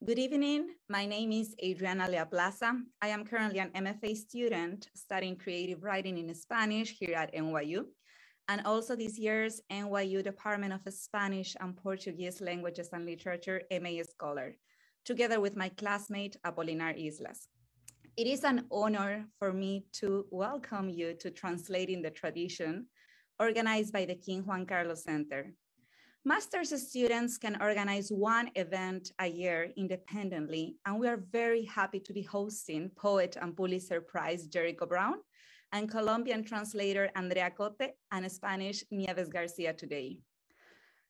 Good evening. My name is Adriana Leaplaza. I am currently an MFA student studying creative writing in Spanish here at NYU, and also this year's NYU Department of Spanish and Portuguese Languages and Literature MA Scholar, together with my classmate Apolinar Islas. It is an honor for me to welcome you to Translating the Tradition, organized by the King Juan Carlos Center. Master's students can organize one event a year independently, and we are very happy to be hosting poet and Pulitzer Prize Jericho Brown and Colombian translator Andrea Cote and Spanish Nieves García today.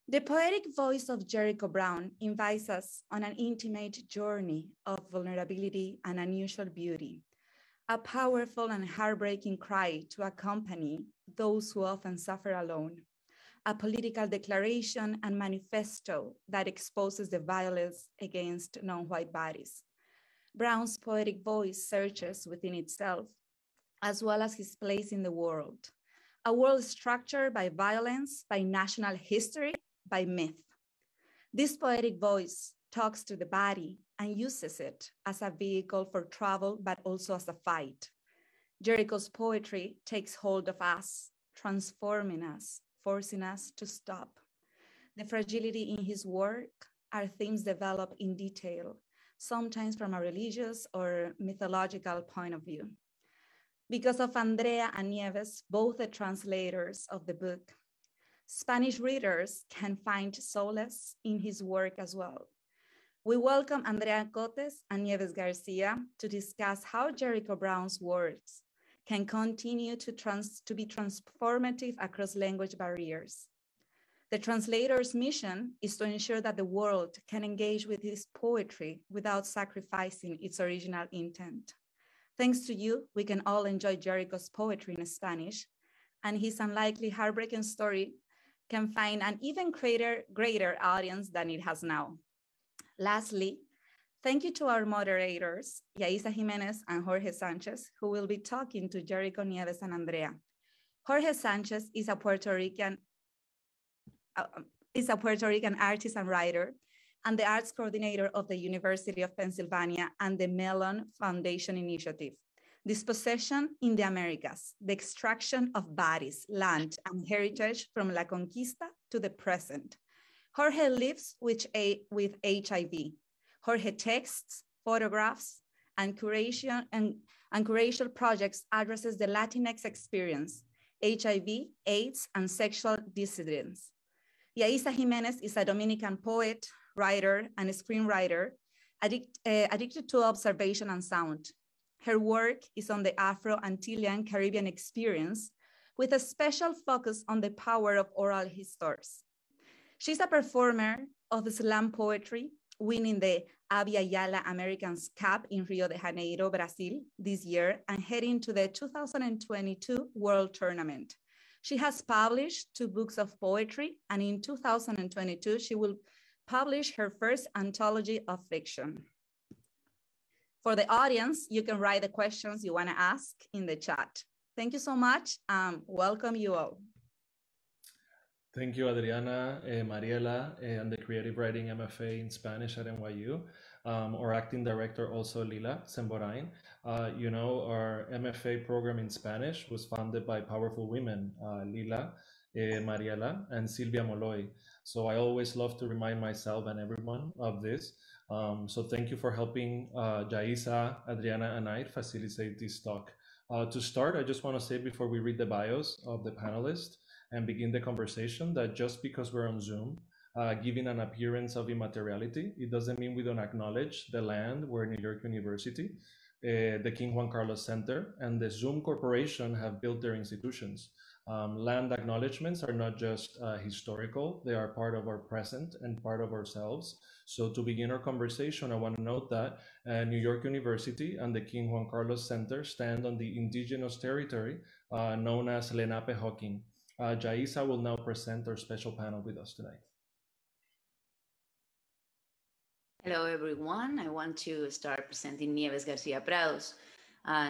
The poetic voice of Jericho Brown invites us on an intimate journey of vulnerability and unusual beauty, a powerful and heartbreaking cry to accompany those who often suffer alone, a political declaration and manifesto that exposes the violence against non-white bodies. Brown's poetic voice searches within itself, as well as his place in the world, a world structured by violence, by national history, by myth. This poetic voice talks to the body and uses it as a vehicle for travel, but also as a fight. Jericho's poetry takes hold of us, transforming us, forcing us to stop. The fragility in his work are themes developed in detail, sometimes from a religious or mythological point of view. Because of Andrea and Nieves, both the translators of the book, Spanish readers can find solace in his work as well. We welcome Andrea Cotes and Nieves Garcia to discuss how Jericho Brown's words can continue to be transformative across language barriers. The translator's mission is to ensure that the world can engage with his poetry without sacrificing its original intent. Thanks to you, we can all enjoy Jericho's poetry in Spanish, and his unlikely heartbreaking story can find an even greater audience than it has now. Lastly, thank you to our moderators, Yaissa, Jiménez, and Jorge Sánchez, who will be talking to Jericho, Nieves, and Andrea. Jorge Sánchez is a Puerto Rican artist and writer, and the arts coordinator of the University of Pennsylvania and the Mellon Foundation Initiative. Dispossession in the Americas, the extraction of bodies, land, and heritage from La Conquista to the present. Jorge lives with HIV. Jorge texts, photographs, and curation projects addresses the Latinx experience, HIV, AIDS, and sexual dissidence. Yaissa Jiménez is a Dominican poet, writer, and screenwriter addicted to observation and sound. Her work is on the Afro-Antillean Caribbean experience with a special focus on the power of oral histories. She's a performer of slam poetry, winning the Abya Yala Americans Cup in Rio de Janeiro, Brazil this year, and heading to the 2022 World Tournament. She has published 2 books of poetry, and in 2022, she will publish her first anthology of fiction. For the audience, you can write the questions you want to ask in the chat. Thank you so much. Welcome you all. Thank you, Adriana, Mariela, and the Creative Writing MFA in Spanish at NYU. Our acting director also, Lila Semborain. You know, our MFA program in Spanish was founded by powerful women, Lila, Mariela, and Silvia Moloy. So I always love to remind myself and everyone of this. So thank you for helping Yaissa, Adriana, and I facilitate this talk. To start, I just want to say before we read the bios of the panelists and begin the conversation that just because we're on Zoom, giving an appearance of immateriality, it doesn't mean we don't acknowledge the land where New York University, the King Juan Carlos Center, and the Zoom Corporation have built their institutions. Land acknowledgements are not just historical, they are part of our present and part of ourselves. So to begin our conversation, I want to note that New York University and the King Juan Carlos Center stand on the indigenous territory known as Lenape-Hocking. Yaissa will now present our special panel with us tonight. Hello, everyone. I want to start presenting Nieves García Prados.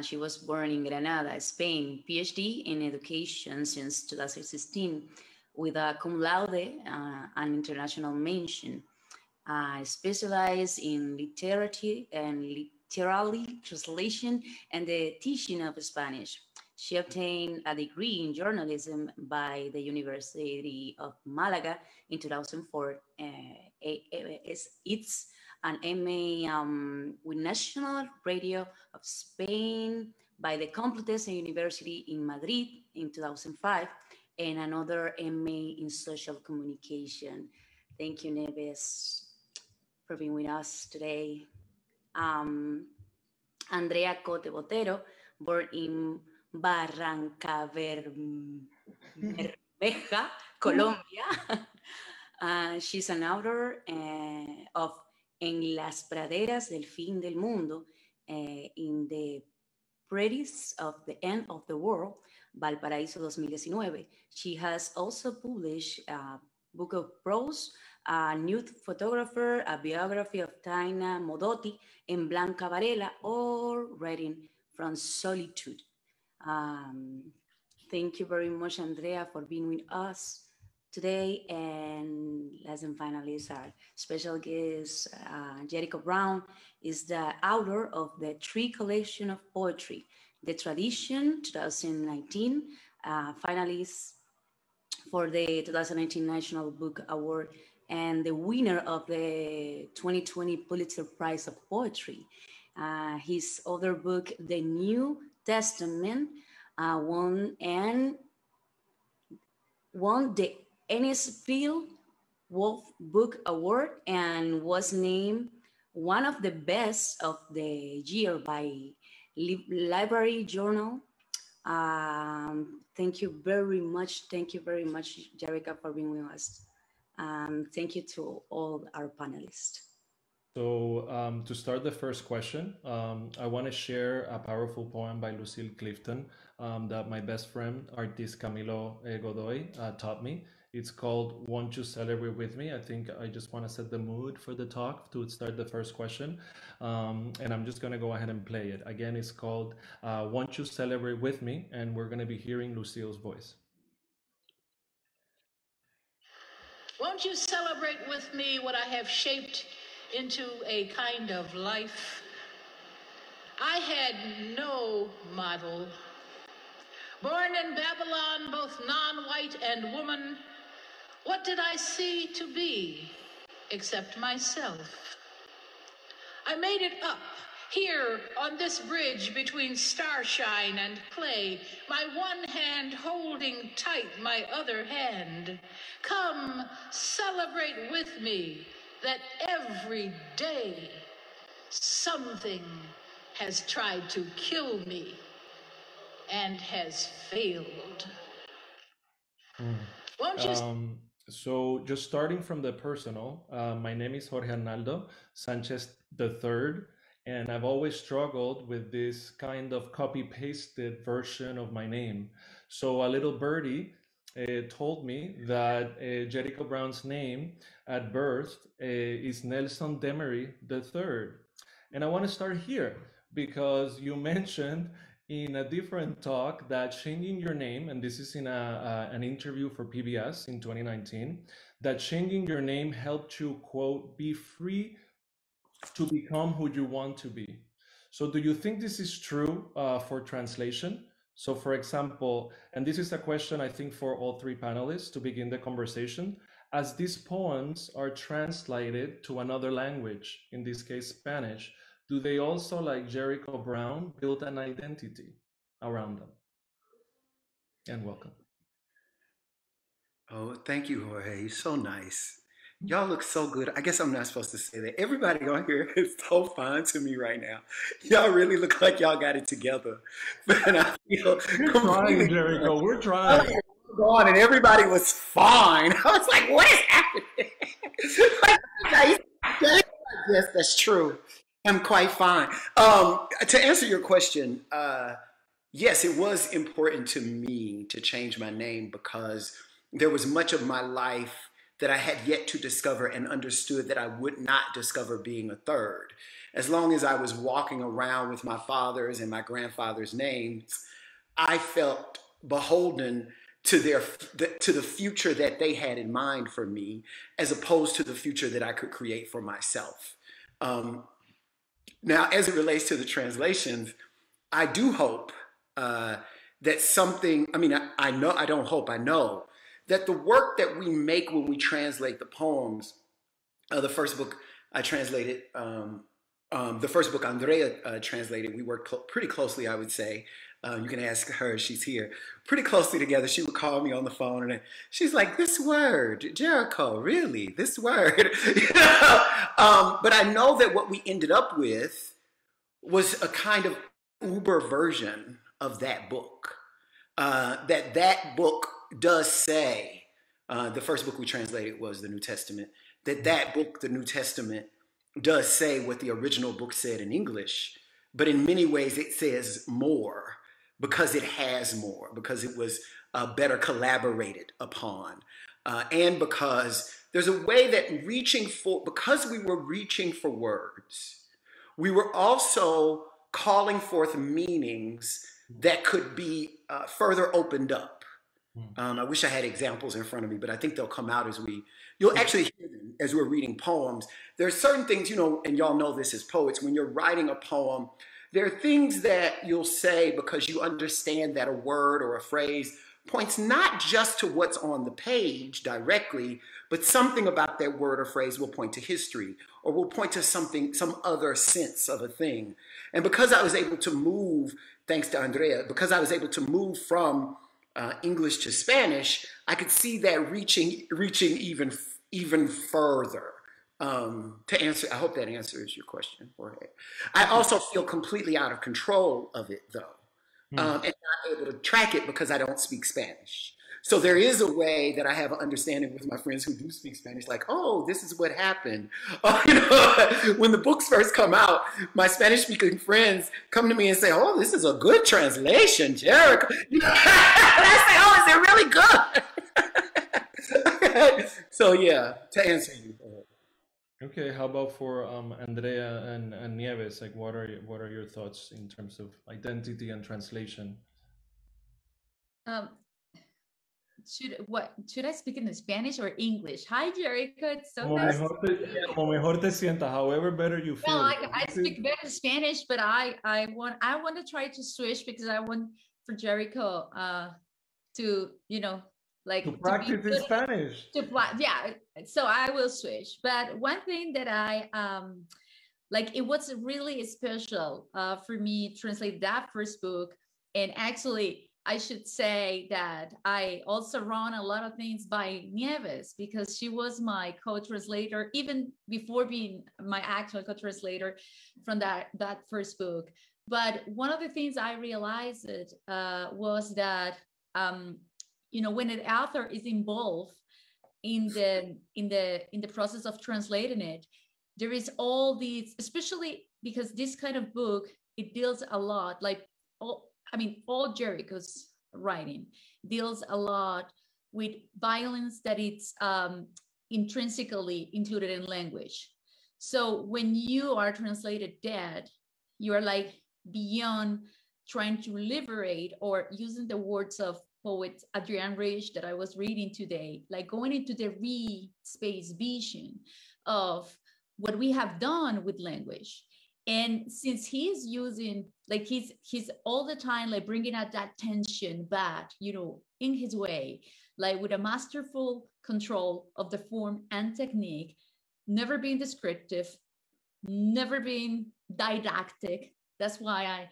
She was born in Granada, Spain, PhD in education since 2016 with a cum laude and international mention. I specialize in literary translation and the teaching of Spanish. She obtained a degree in journalism by the University of Malaga in 2004. It's an MA with National Radio of Spain by the Complutense University in Madrid in 2005, and another MA in social communication. Thank you, Nieves, for being with us today. Andrea Cote Botero, born in Bermeja, Colombia. She's an author of En las praderas del fin del mundo, in the Prados of the End of the World, Valparaíso 2019. She has also published a book of prose, a nude photographer, a biography of Taina Modotti, and Blanca Varela, all writing from solitude. Thank you very much, Andrea, for being with us today. And last and finalist, our special guest, Jericho Brown, is the author of the 3 collection of poetry, The Tradition 2019, finalist for the 2019 National Book Award, and the winner of the 2020 Pulitzer Prize of Poetry. His other book, The New Testament, won the Anisfield-Wolf Book Award and was named one of the best of the year by Library Journal. Thank you very much. Thank you very much, Jericho, for being with us. Thank you to all our panelists. So to start the first question, I want to share a powerful poem by Lucille Clifton that my best friend, artist Camilo Godoy, taught me. It's called Won't You Celebrate With Me? I think I just want to set the mood for the talk to start the first question. And I'm just going to go ahead and play it. Again, it's called Won't You Celebrate With Me? And we're going to be hearing Lucille's voice. Won't you celebrate with me what I have shaped into a kind of life? I had no model. Born in Babylon, both non-white and woman, what did I see to be except myself? I made it up here on this bridge between starshine and clay, my one hand holding tight my other hand. Come celebrate with me that every day something has tried to kill me and has failed. Won't you? So just starting from the personal, my name is Jorge Arnaldo Sánchez III, and I've always struggled with this kind of copy-pasted version of my name. So a little birdie told me that Jericho Brown's name at birth is Nelson Demery III. And I want to start here because you mentioned in a different talk that changing your name, and this is in an interview for PBS in 2019, that changing your name helped you, quote, be free to become who you want to be. So do you think this is true for translation? So for example, and this is a question I think for all 3 panelists to begin the conversation, as these poems are translated to another language, in this case Spanish, do they also, like Jericho Brown, build an identity around them? And welcome. Oh, thank you, Jorge. You're so nice. Y'all look so good. I guess I'm not supposed to say that. Everybody on here is so fine to me right now. Y'all really look like y'all got it together. But I feel we're trying, Jericho. We're trying. Go on, and everybody was fine. I was like, what is happening? Yes, that's true. I'm quite fine. To answer your question, yes, it was important to me to change my name because there was much of my life that I had yet to discover and understood that I would not discover being a third. As long as I was walking around with my father's and my grandfather's names, I felt beholden to the future that they had in mind for me, as opposed to the future that I could create for myself. Now, as it relates to the translations, I do hope that something, I mean, I know, I don't hope, I know that the work that we make when we translate the poems, the first book I translated, the first book Andrea translated, we worked pretty closely, I would say. You can ask her, she's here, pretty closely together. She would call me on the phone and she's like, this word, Jericho, really, this word. But I know that what we ended up with was a kind of Uber version of that book. That book does say, the first book we translated was the New Testament, that book, the New Testament, does say what the original book said in English, but in many ways it says more because it has more, because it was better collaborated upon, and because there's a way that because we were reaching for words, we were also calling forth meanings that could be further opened up. I wish I had examples in front of me, but I think they'll come out you'll actually hear them as we're reading poems. There are certain things, you know, and y'all know this as poets, when you're writing a poem, there are things that you'll say because you understand that a word or a phrase points not just to what's on the page directly, but something about that word or phrase will point to history or will point to some other sense of a thing. And because I was able to move, thanks to Andrea, because I was able to move from English to Spanish, I could see that reaching even further. To answer, I hope that answers your question, Jorge. I also feel completely out of control of it, though, and not able to track it because I don't speak Spanish. So there is a way that I have an understanding with my friends who do speak Spanish, like, oh, this is what happened. You know, when the books first come out, my Spanish-speaking friends come to me and say, oh, this is a good translation, Jericho. And I say, oh, is it really good? So yeah, to answer you. Okay, how about for Andrea and Nieves? Like, what are your thoughts in terms of identity and translation? Should I speak in Spanish or English? Hi, Jericho. It's so Como nice. mejor te sienta, however better you feel. Well, I speak better Spanish, but I want to try to switch because I want for Jericho to, you know, like to practice in Spanish. Yeah, so I will switch. But one thing that I like, it was really special for me to translate that first book. And actually, I should say that I also run a lot of things by Nieves because she was my co-translator, even before being my actual co-translator from that first book. But one of the things I realized was that you know, when an author is involved in the process of translating it, there is all these, especially because this kind of book, it deals a lot, like all Jericho's writing deals a lot with violence that it's intrinsically included in language. So when you are translated dead, you are like beyond trying to liberate, or using the words of poet Adrian Rich that I was reading today, like going into the re-space vision of what we have done with language. And since he's using, like he's all the time like bringing out that tension back, you know, in his way, like with a masterful control of the form and technique, never being descriptive, never being didactic. That's why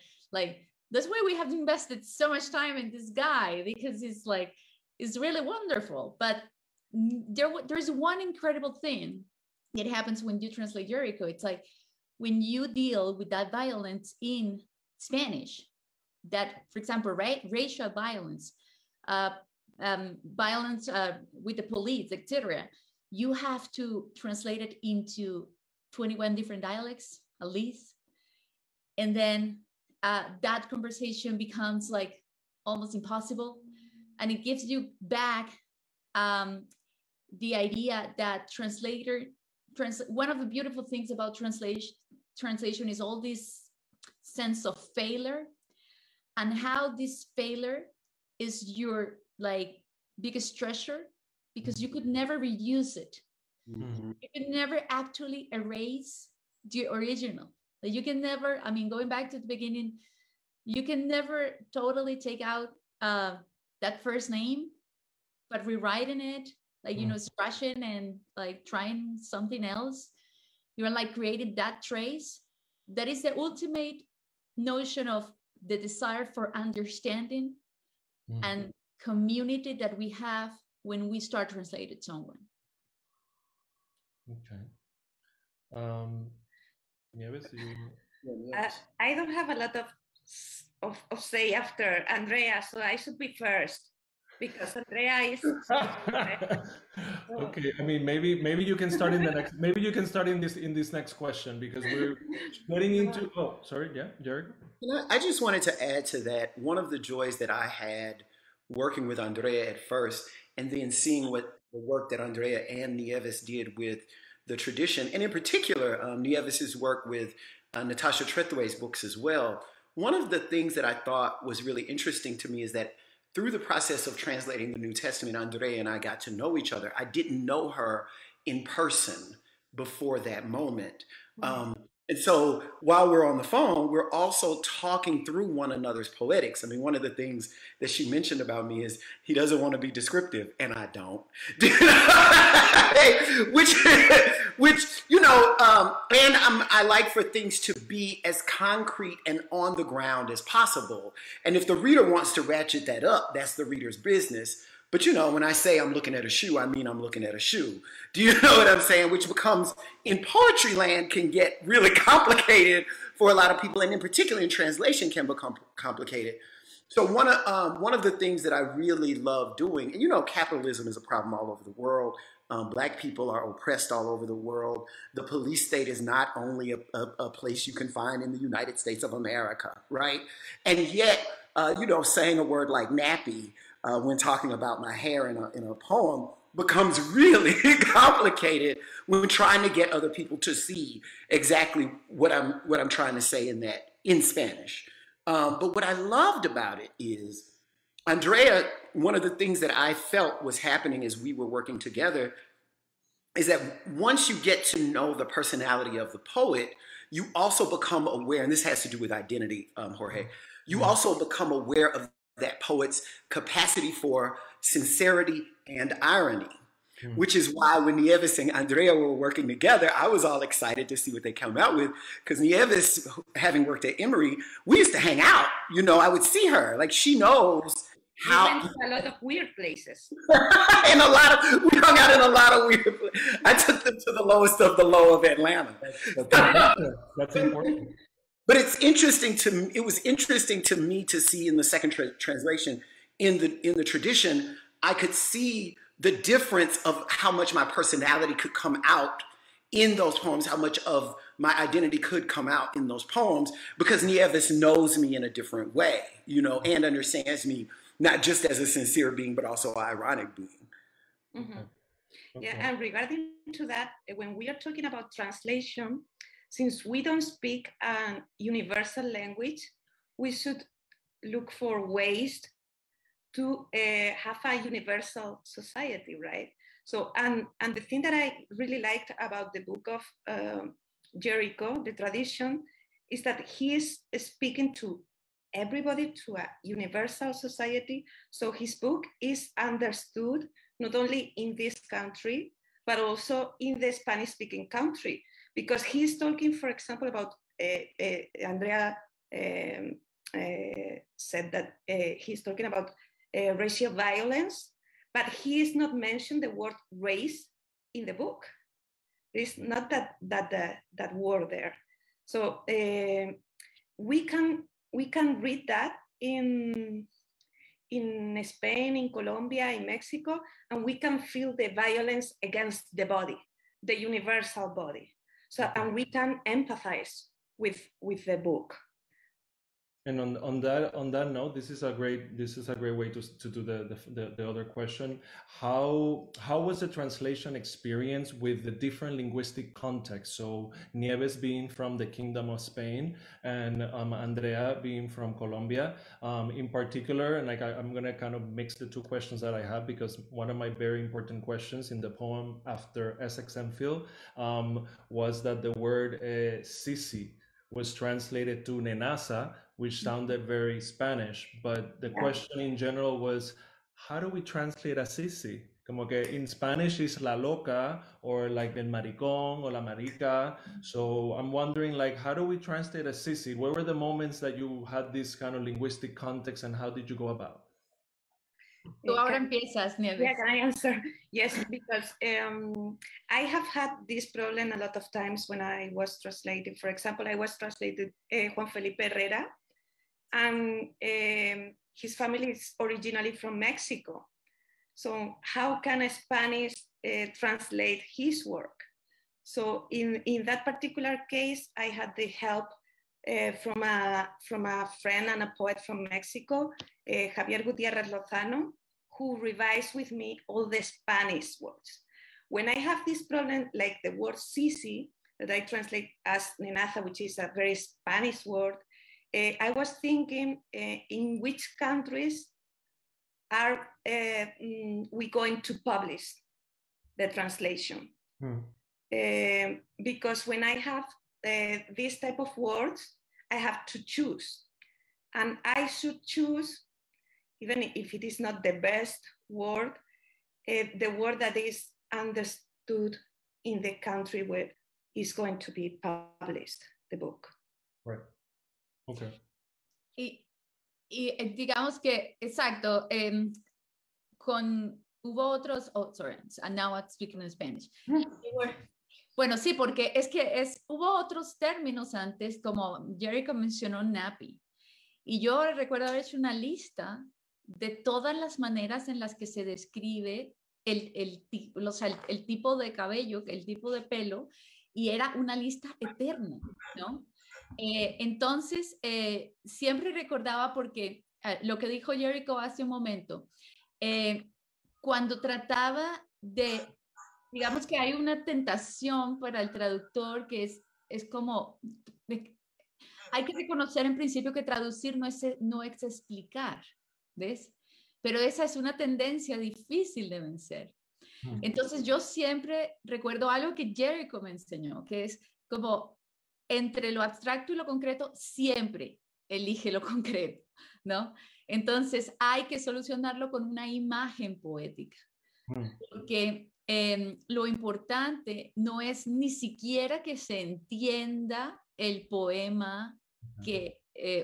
that's why we have invested so much time in this guy, because it's really wonderful. But there's one incredible thing that happens when you translate Jericho. It's like, when you deal with that violence in Spanish, that, for example, racial violence, violence with the police, etc., you have to translate it into 21 different dialects, at least. And then that conversation becomes like almost impossible. And it gives you back the idea that one of the beautiful things about translation is all this sense of failure, and how this failure is your like biggest treasure because you could never reuse it. Mm-hmm. You can never actually erase the original. You can never, I mean, going back to the beginning, you can never totally take out that first name, but rewriting it, like, you know, scratching and like trying something else, you're like creating that trace. That is the ultimate notion of the desire for understanding and community that we have when we start translating someone. Okay. Nieves, I don't have a lot of say after Andrea, so I should be first because Andrea is. Okay, I mean, maybe you can start in the next. Maybe you can start in this next question because we're getting into. Oh, sorry, yeah, Jericho. I just wanted to add to that. One of the joys that I had working with Andrea at first, and then seeing what the work that Andrea and Nieves did with the tradition, and in particular, Nieves's work with Natasha Trethewey's books as well. One of the things that I thought was really interesting to me is that through the process of translating the New Testament, Andrea and I got to know each other. I didn't know her in person before that moment. And so while we're on the phone, we're also talking through one another's poetics. I mean, one of the things that she mentioned about me is he doesn't want to be descriptive, and I don't. which you know, and I like for things to be as concrete and on the ground as possible. And if the reader wants to ratchet that up, that's the reader's business. But you know, when I say I'm looking at a shoe, I mean I'm looking at a shoe. Do you know what I'm saying? Which becomes, in poetry land, can get really complicated for a lot of people, and in particular in translation can become complicated. So one of the things that I really love doing, and you know, capitalism is a problem all over the world. Black people are oppressed all over the world. The police state is not only a place you can find in the United States of America, right? And yet, you know, saying a word like nappy when talking about my hair in a poem becomes really complicated when trying to get other people to see exactly what I'm trying to say in Spanish. But what I loved about it is Andrea, one of the things that I felt was happening as we were working together is that once you get to know the personality of the poet, you also become aware, and this has to do with identity, Jorge, you also become aware of that poet's capacity for sincerity and irony, which is why when Nieves and Andrea were working together, I was all excited to see what they come out with, because Nieves, having worked at Emory, we used to hang out. You know, I would see her, like she knows how. We went to a lot of weird places. We hung out in a lot of weird places. I took them to the lowest of the low of Atlanta. That's important. But it's interesting to me. It was interesting to me to see in the second translation, in the tradition, I could see the difference of how much my personality could come out in those poems, how much of my identity could come out in those poems, because Nieves knows me in a different way, you know, and understands me not just as a sincere being, but also an ironic being. Mm-hmm. Okay. Yeah, and regarding to that, when we are talking about translation, since we don't speak a universal language, we should look for ways to have a universal society, right? So, and the thing that I really liked about the book of Jericho, the tradition, is that he is speaking to everybody, to a universal society. So his book is understood not only in this country, but also in the Spanish-speaking country, because he's talking, for example, about, Andrea said that he's talking about racial violence, but he is not mentioned the word race in the book. There's not that word there. So we can read that in Spain, in Colombia, in Mexico, and we can feel the violence against the body, the universal body. So, and we can empathize with the book. And on that note, this is a great way to do the other question. How was the translation experience with the different linguistic contexts? So Nieves being from the Kingdom of Spain and Andrea being from Colombia, in particular. And like I'm gonna kind of mix the two questions that I have, because one of my very important questions in the poem after Essex and Phil was that the word sisi was translated to nenaza, which sounded very Spanish, but the question in general was, how do we translate a sisi? Como que in Spanish is la loca, or like el maricón or la marica. So I'm wondering, like, how do we translate a sisi? What were the moments that you had this kind of linguistic context, and how did you go about? Tú ahora empiezas, Nieves. Yeah, can I answer? Yes, because I have had this problem a lot of times when I was translating. For example, I was translated Juan Felipe Herrera, and his family is originally from Mexico. So how can a Spanish translate his work? So in that particular case, I had the help from a friend and a poet from Mexico, Javier Gutiérrez Lozano, who revised with me all the Spanish words. When I have this problem, like the word sisi, that I translate as nenaza, which is a very Spanish word, I was thinking in which countries are we going to publish the translation? Because when I have this type of words, I have to choose. And I should choose, even if it is not the best word, the word that is understood in the country where it's going to be published, the book. Right. Okay. Y digamos que, exacto, hubo otros, sorry, and now I'm speaking in Spanish. Bueno, sí, porque es que hubo otros términos antes, como Jericho mencionó nappy. Y yo recuerdo haber hecho una lista de todas las maneras en las que se describe el tipo de cabello, el tipo de pelo, y era una lista eterna, ¿no? Entonces, siempre recordaba, porque lo que dijo Jericho hace un momento, cuando trataba de, digamos que hay una tentación para el traductor que es como, hay que reconocer en principio que traducir no es explicar, ¿ves? Pero esa es una tendencia difícil de vencer. Entonces yo siempre recuerdo algo que Jericho me enseñó, que es como entre lo abstracto y lo concreto, siempre elige lo concreto, ¿no? Entonces hay que solucionarlo con una imagen poética, porque lo importante no es ni siquiera que se entienda el poema que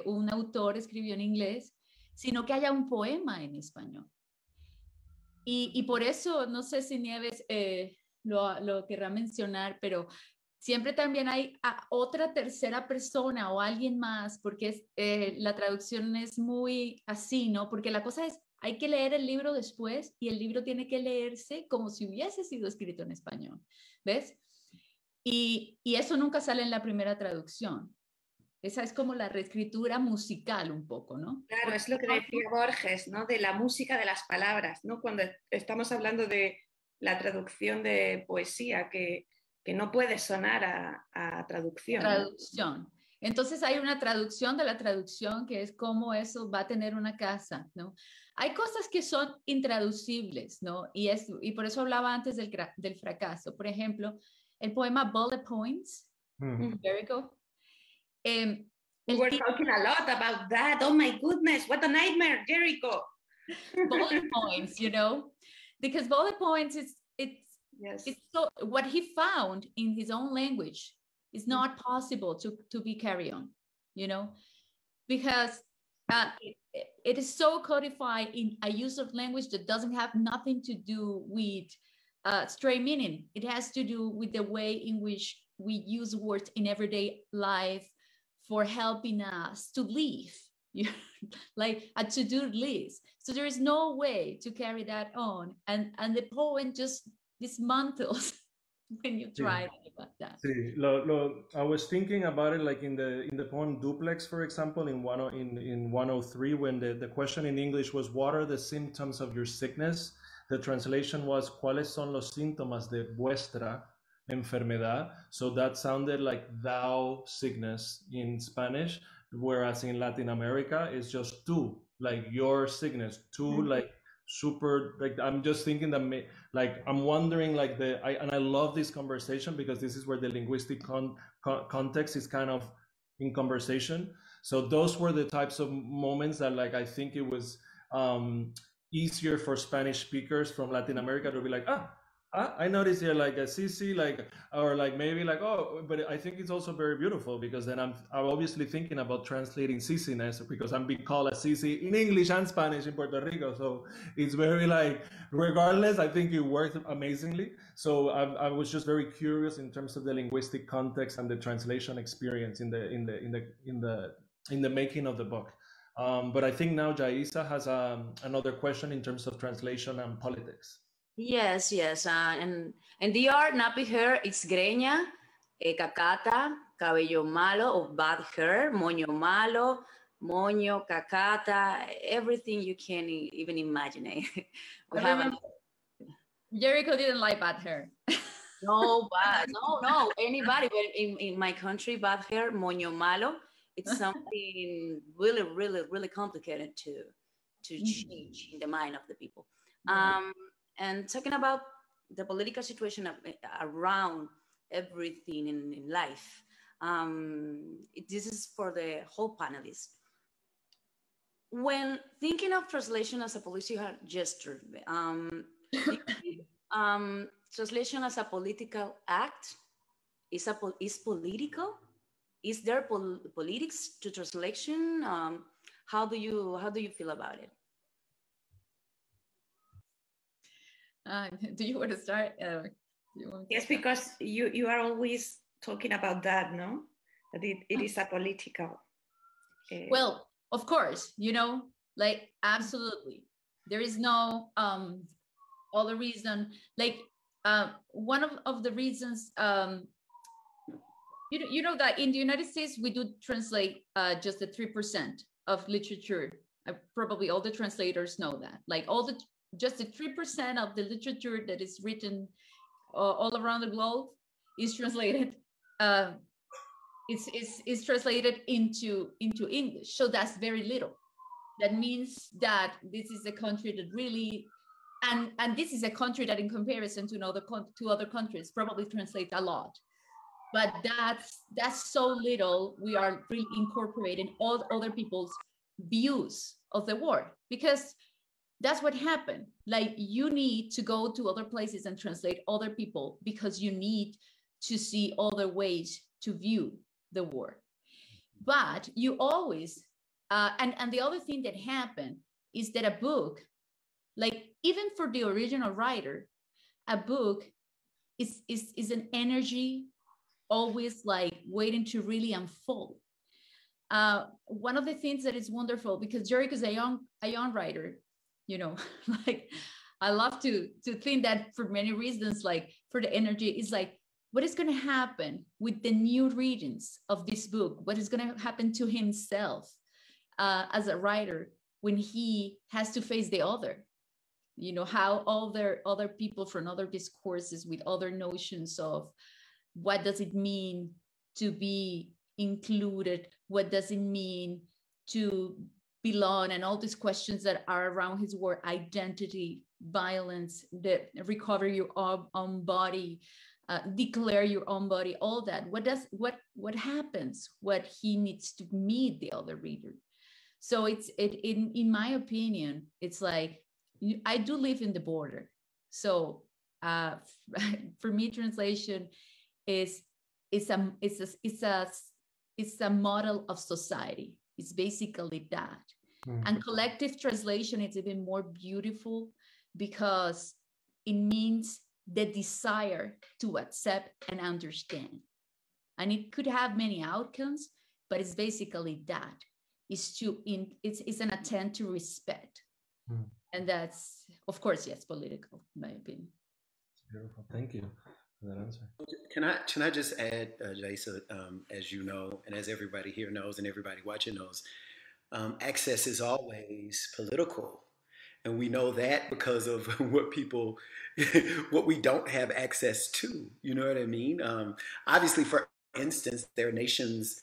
un autor escribió en inglés, sino que haya un poema en español. Y por eso, no sé si Nieves lo querrá mencionar, pero siempre también hay a otra tercera persona o alguien más, porque la traducción es muy así, ¿no? Porque la cosa es, hay que leer el libro después y el libro tiene que leerse como si hubiese sido escrito en español, ¿ves? Y eso nunca sale en la primera traducción. Esa es como la reescritura musical un poco, ¿no? Claro, es lo que decía Borges, ¿no? De la música de las palabras, ¿no? Cuando estamos hablando de la traducción de poesía, que no puede sonar a traducción. Traducción. Entonces hay una traducción de la traducción, que es cómo eso va a tener una casa, ¿no? Hay cosas que son intraducibles, ¿no? Y por eso hablaba antes del fracaso. Por ejemplo, el poema Bullet Points, Jericho. We were talking a lot about that. Oh my goodness, what a nightmare, Jericho. Bullet points, you know, because bullet points Yes. it's so, what he found in his own language is not possible to be carried on, you know, because it is so codified in a use of language that doesn't have nothing to do with straight meaning. It has to do with the way in which we use words in everyday life for helping us to live, like a to-do list. So there is no way to carry that on. And the poem just dismantles when you try about that. Sí, I was thinking about it like in the poem Duplex, for example, in 103, when the question in English was, what are the symptoms of your sickness? The translation was, ¿cuáles son los síntomas de vuestra enfermedad? So that sounded like thou sickness in Spanish, whereas in Latin America, it's just tú, like your sickness, tú, like super, like I'm just thinking that like I'm wondering like and I love this conversation because this is where the linguistic context is kind of in conversation. So those were the types of moments that like I think it was easier for Spanish speakers from Latin America to be like, I noticed here like a CC, like, or like maybe like, oh, but I think it's also very beautiful because then I'm obviously thinking about translating CC-ness because I'm being called a CC in English and Spanish in Puerto Rico. So it's very like, regardless, I think it worked amazingly. So I was just very curious in terms of the linguistic context and the translation experience in the making of the book. But I think now Yaissa has another question in terms of translation and politics. Yes. And the art, nappy hair, it's greña, cacata, cabello malo, or bad hair, moño malo, moño, cacata, everything you can even imagine. Jericho didn't like bad hair. No, anybody. But in my country, bad hair, moño malo, it's something really, really, really complicated to change in the mind of the people. And talking about the political situation around everything in life, this is for the whole panelists. When thinking of translation as a political gesture, translation as a political act is political? Is there politics to translation? How do you feel about it? Do you want to start? Yes, because you are always talking about that, no? That it is a political. Well, of course, like absolutely. There is no other reason. Like one of the reasons, you know that in the United States we do translate just the 3% of literature. Probably all the translators know that. Like just the 3% of the literature that is written all around the globe is translated. It's translated into English. So that's very little. That means that this is a country that really, and this is a country that in comparison to other countries probably translates a lot. But that's so little. We are really incorporating all other people's views of the world, because that's what happened. Like you need to go to other places and translate other people because you need to see other ways to view the world. But you always, and the other thing that happened is that a book, like even for the original writer, a book is an energy always like waiting to really unfold. One of the things that is wonderful, because Jericho is a young writer, like I love to think that for many reasons, like for the energy, is like, what is going to happen with the new readings of this book? What is going to happen to himself as a writer when he has to face the other? How other people from other discourses with other notions of what does it mean to be included? What does it mean to belong? And all these questions that are around his word: identity, violence, the recover your own body, declare your own body, all that. What happens? What he needs to meet the other reader. So in my opinion, it's like, I do live in the border. So for me, translation is a model of society. It's basically that. Mm-hmm. And collective translation is even more beautiful because it means the desire to accept and understand. And it could have many outcomes, but it's basically that. It's an attempt to respect. And that's, of course, yes, political, in my opinion. Beautiful, thank you. that answer. Can I just add, Yaissa, as you know, and as everybody here knows, and everybody watching knows, access is always political. And we know that because of what we don't have access to. You know what I mean? Obviously, for instance, there are nations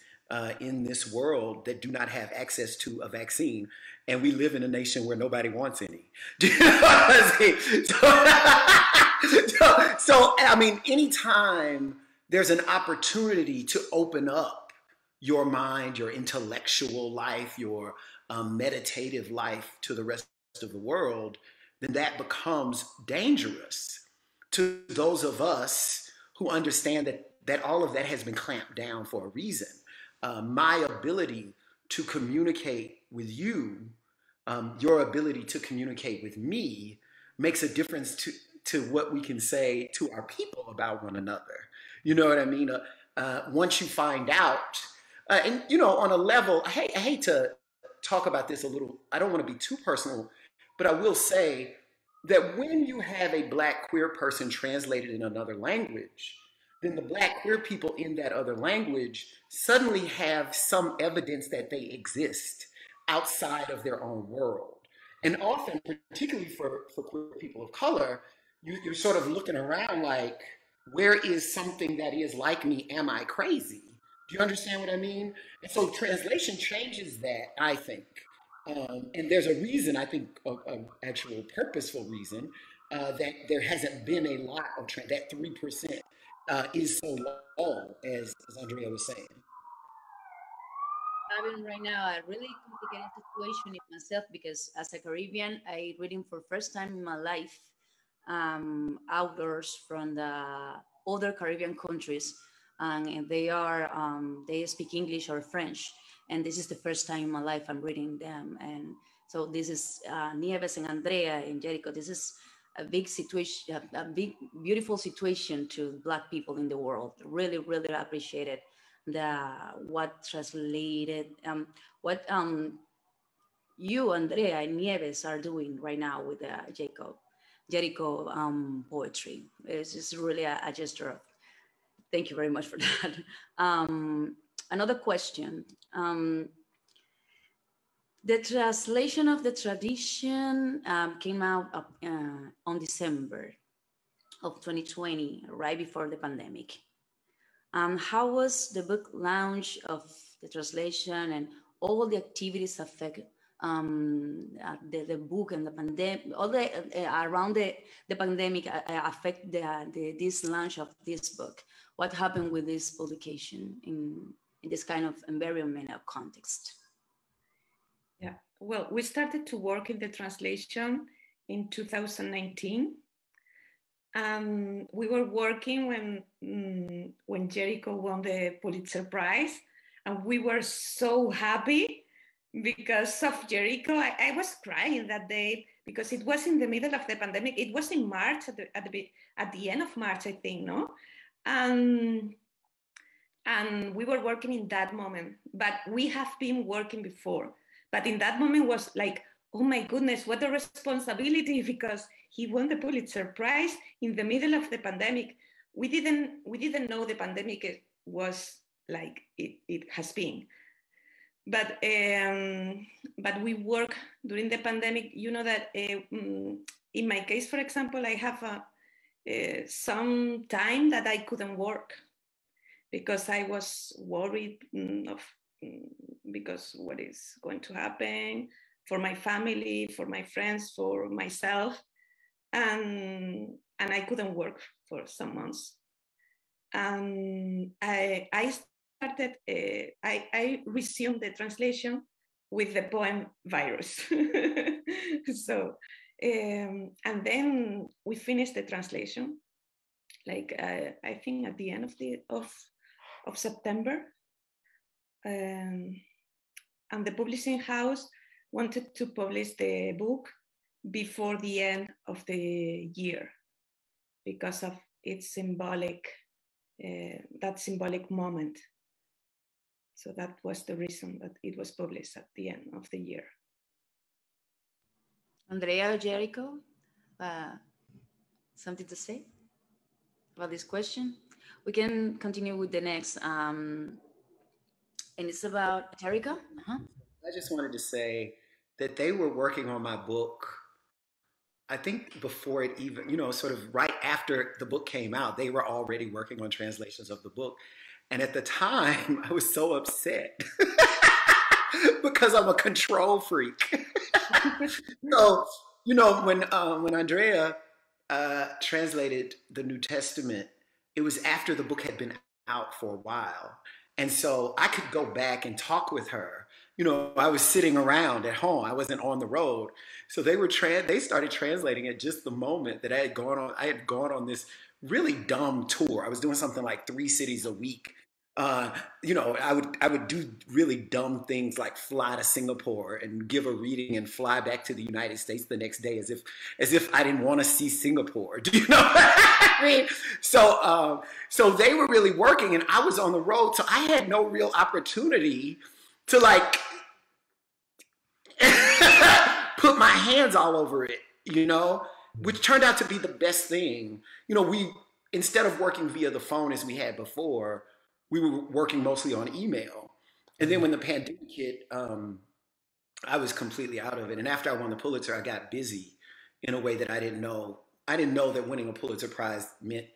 in this world that do not have access to a vaccine, and we live in a nation where nobody wants any. Do you know what I'm saying? So, I mean, anytime there's an opportunity to open up your mind, your intellectual life, your meditative life to the rest of the world, then that becomes dangerous to those of us who understand that all of that has been clamped down for a reason. My ability to communicate with you, your ability to communicate with me, makes a difference to what we can say to our people about one another. You know what I mean? Once you find out, and you know, on a level, I hate to talk about this a little, I don't want to be too personal, but I will say that when you have a Black queer person translated in another language, then the Black queer people in that other language suddenly have some evidence that they exist outside of their own world. And often, particularly for queer people of color, you're sort of looking around like, where is something that is like me? Am I crazy? Do you understand what I mean? And so translation changes that, I think. And there's a reason, I think, an actual purposeful reason, that there hasn't been a lot of that 3% is so low, as Andrea was saying. Having right now a really complicated situation in myself because as a Caribbean, I reading for first time in my life authors from the other Caribbean countries, and they speak English or French. And this is the first time in my life I'm reading them. And so this is Nieves and Andrea in Jericho. This is a big situation, a big, beautiful situation to Black people in the world. Really, really appreciated what translated, what you, Andrea, and Nieves are doing right now with Jericho poetry. It's just really a gesture of, thank you very much for that. Another question. The translation of the Tradition came out on December of 2020, right before the pandemic. How was the book launch of the translation and all the activities affect the book and the pandemic, all the around the pandemic affect this launch of this book? What happened with this publication in this kind of environmental context? Yeah, well, we started to work in the translation in 2019. We were working when Jericho won the Pulitzer Prize, and we were so happy because of Jericho. I was crying that day because it was in the middle of the pandemic. It was in March, at the end of March, I think, no? And we were working in that moment, but we have been working before. But in that moment was like, oh my goodness, what a responsibility, because he won the Pulitzer Prize in the middle of the pandemic. We didn't know the pandemic was like it has been. But we work during the pandemic. You know that in my case, for example, I have some time that I couldn't work because I was worried because what is going to happen for my family, for my friends, for myself, and I couldn't work for some months. And I resumed the translation with the poem Virus. So, and then we finished the translation, like I think at the end of September. And the publishing house wanted to publish the book before the end of the year because of its symbolic, that symbolic moment. So that was the reason that it was published at the end of the year. Andrea or Jericho, something to say? about this question. We can continue with the next, and it's about Jericho. I just wanted to say that they were working on my book, I think before it even, sort of right after the book came out, they were already working on translations of the book. And at the time, I was so upset because I'm a control freak. So, when Andrea translated the New Testament, it was after the book had been out for a while. And so I could go back and talk with her. I was sitting around at home. I wasn't on the road. So they started translating it just the moment that I had gone on this really dumb tour. I was doing something like 3 cities a week. I would do really dumb things like fly to Singapore and give a reading and fly back to the United States the next day as if I didn't want to see Singapore. Do you know what I mean? So they were really working and I was on the road. So I had no real opportunity to put my hands all over it, which turned out to be the best thing. We, instead of working via the phone as we had before, we were working mostly on email. And then when the pandemic hit, I was completely out of it. And after I won the Pulitzer, I got busy in a way that I didn't know. I didn't know that winning a Pulitzer Prize meant,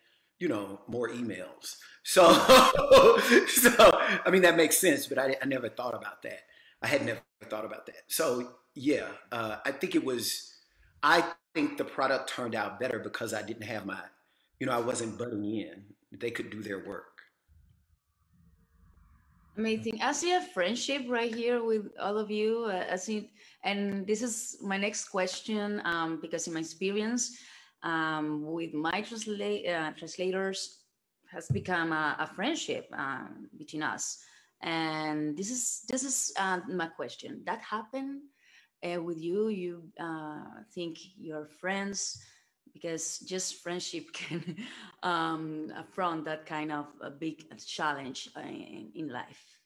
more emails. So I mean, that makes sense, but I never thought about that. I had never thought about that. So yeah, I think the product turned out better because I didn't have I wasn't butting in. They could do their work. Amazing. I see a friendship right here with all of you. And this is my next question, because in my experience with my translators has become a friendship between us. And this is my question. That happened with you? You think you're friends? Because just friendship can affront that kind of a big challenge in life.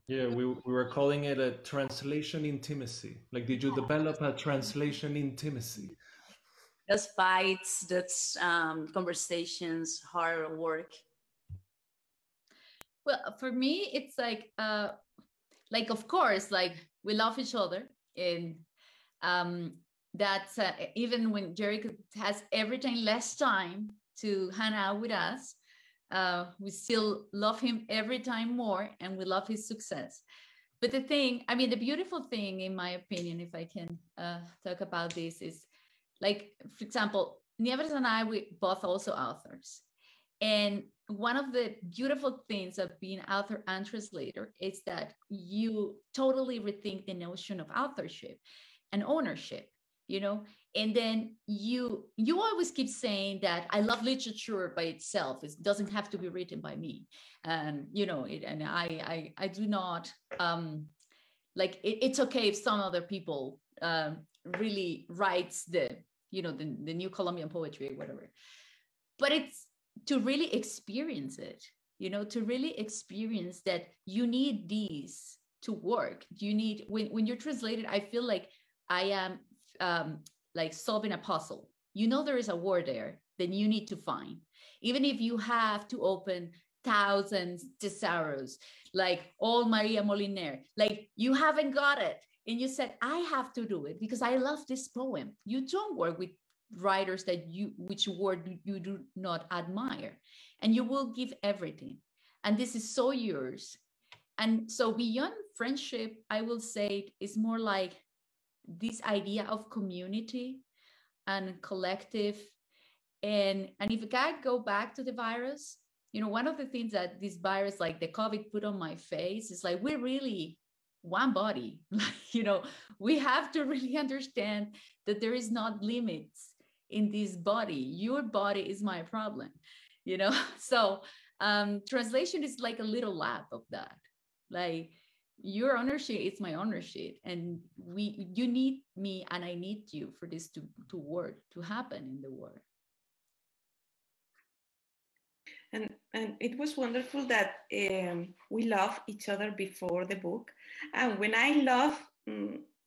Yeah, we were calling it a translation intimacy. Like, did you develop a translation intimacy? That's fights, that's conversations, hard work. Well, for me, it's of course, we love each other, and that's even when Jericho has every time less time to hang out with us, we still love him every time more, and we love his success. But the beautiful thing, in my opinion, if I can talk about this, is for example, Nieves and I, we both also authors. And one of the beautiful things of being author and translator is that you totally rethink the notion of authorship and ownership, and then you always keep saying that I love literature by itself. It doesn't have to be written by me. And, and I do not, it's okay if some other people really writes the new Colombian poetry or whatever, but it's to really experience it, to really experience that you need these to work. You need, when you're translated, I feel like I am solving a puzzle. There is a word there, then you need to find, even if you have to open thousands thesaurus, all Maria Moliner, you haven't got it. And you said, I have to do it because I love this poem. You don't work with writers which word you do not admire, and you will give everything. And this is so yours. And so beyond friendship, I will say it's more like this idea of community and collective. And if I can go back to the virus, one of the things that this virus, like the COVID, put on my face is we're really one body. We have to really understand that there is not limits in this body. Your body is my problem, So translation is like a little lap of that. Your ownership is my ownership, and you need me and I need you for this to work, to happen in the world. And it was wonderful that we love each other before the book. And when I love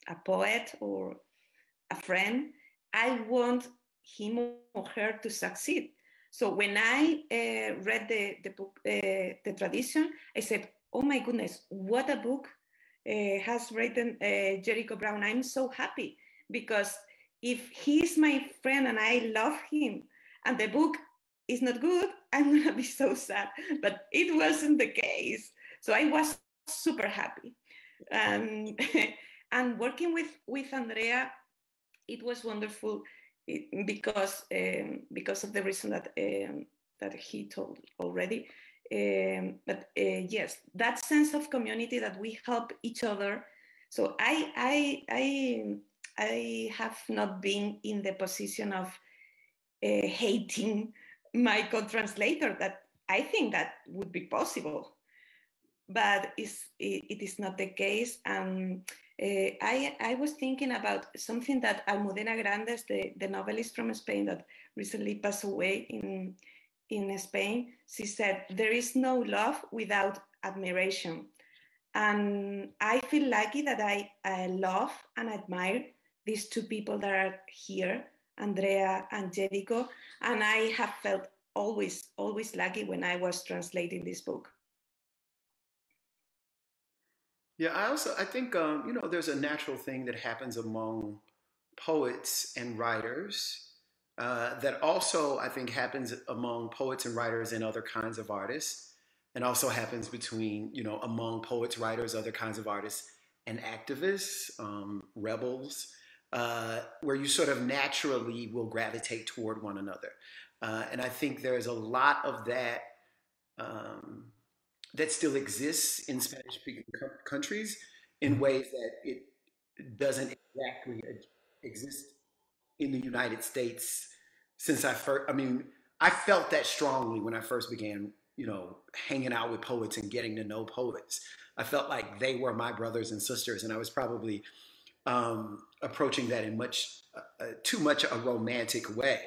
a poet or a friend, I want him or her to succeed. So when I read the book, the Tradition, I said, oh my goodness, what a book has written Jericho Brown. I'm so happy, because if he's my friend and I love him and the book is not good, I'm gonna be so sad. But it wasn't the case. So I was super happy. And working with Andrea, it was wonderful because of the reason that he told already. But yes, that sense of community, that we help each other. So I have not been in the position of hating my co-translator. That I think that would be possible, but it is not the case. And I was thinking about something that Almudena Grandes, the novelist from Spain that recently passed away in Spain, she said, there is no love without admiration. And I feel lucky that I love and admire these two people that are here, Andrea and Jericho. And I have felt always lucky when I was translating this book. Yeah, I think, there's a natural thing that happens among poets and writers that also, I think, happens among poets and writers and other kinds of artists, and also happens between, among poets, writers, other kinds of artists, and activists, rebels, where you sort of naturally will gravitate toward one another. And I think there's a lot of that that still exists in Spanish-speaking countries in ways that it doesn't exactly exist in the United States. Since I felt that strongly when I first began, hanging out with poets and getting to know poets. I felt like they were my brothers and sisters, and I was probably approaching that in too much a romantic way.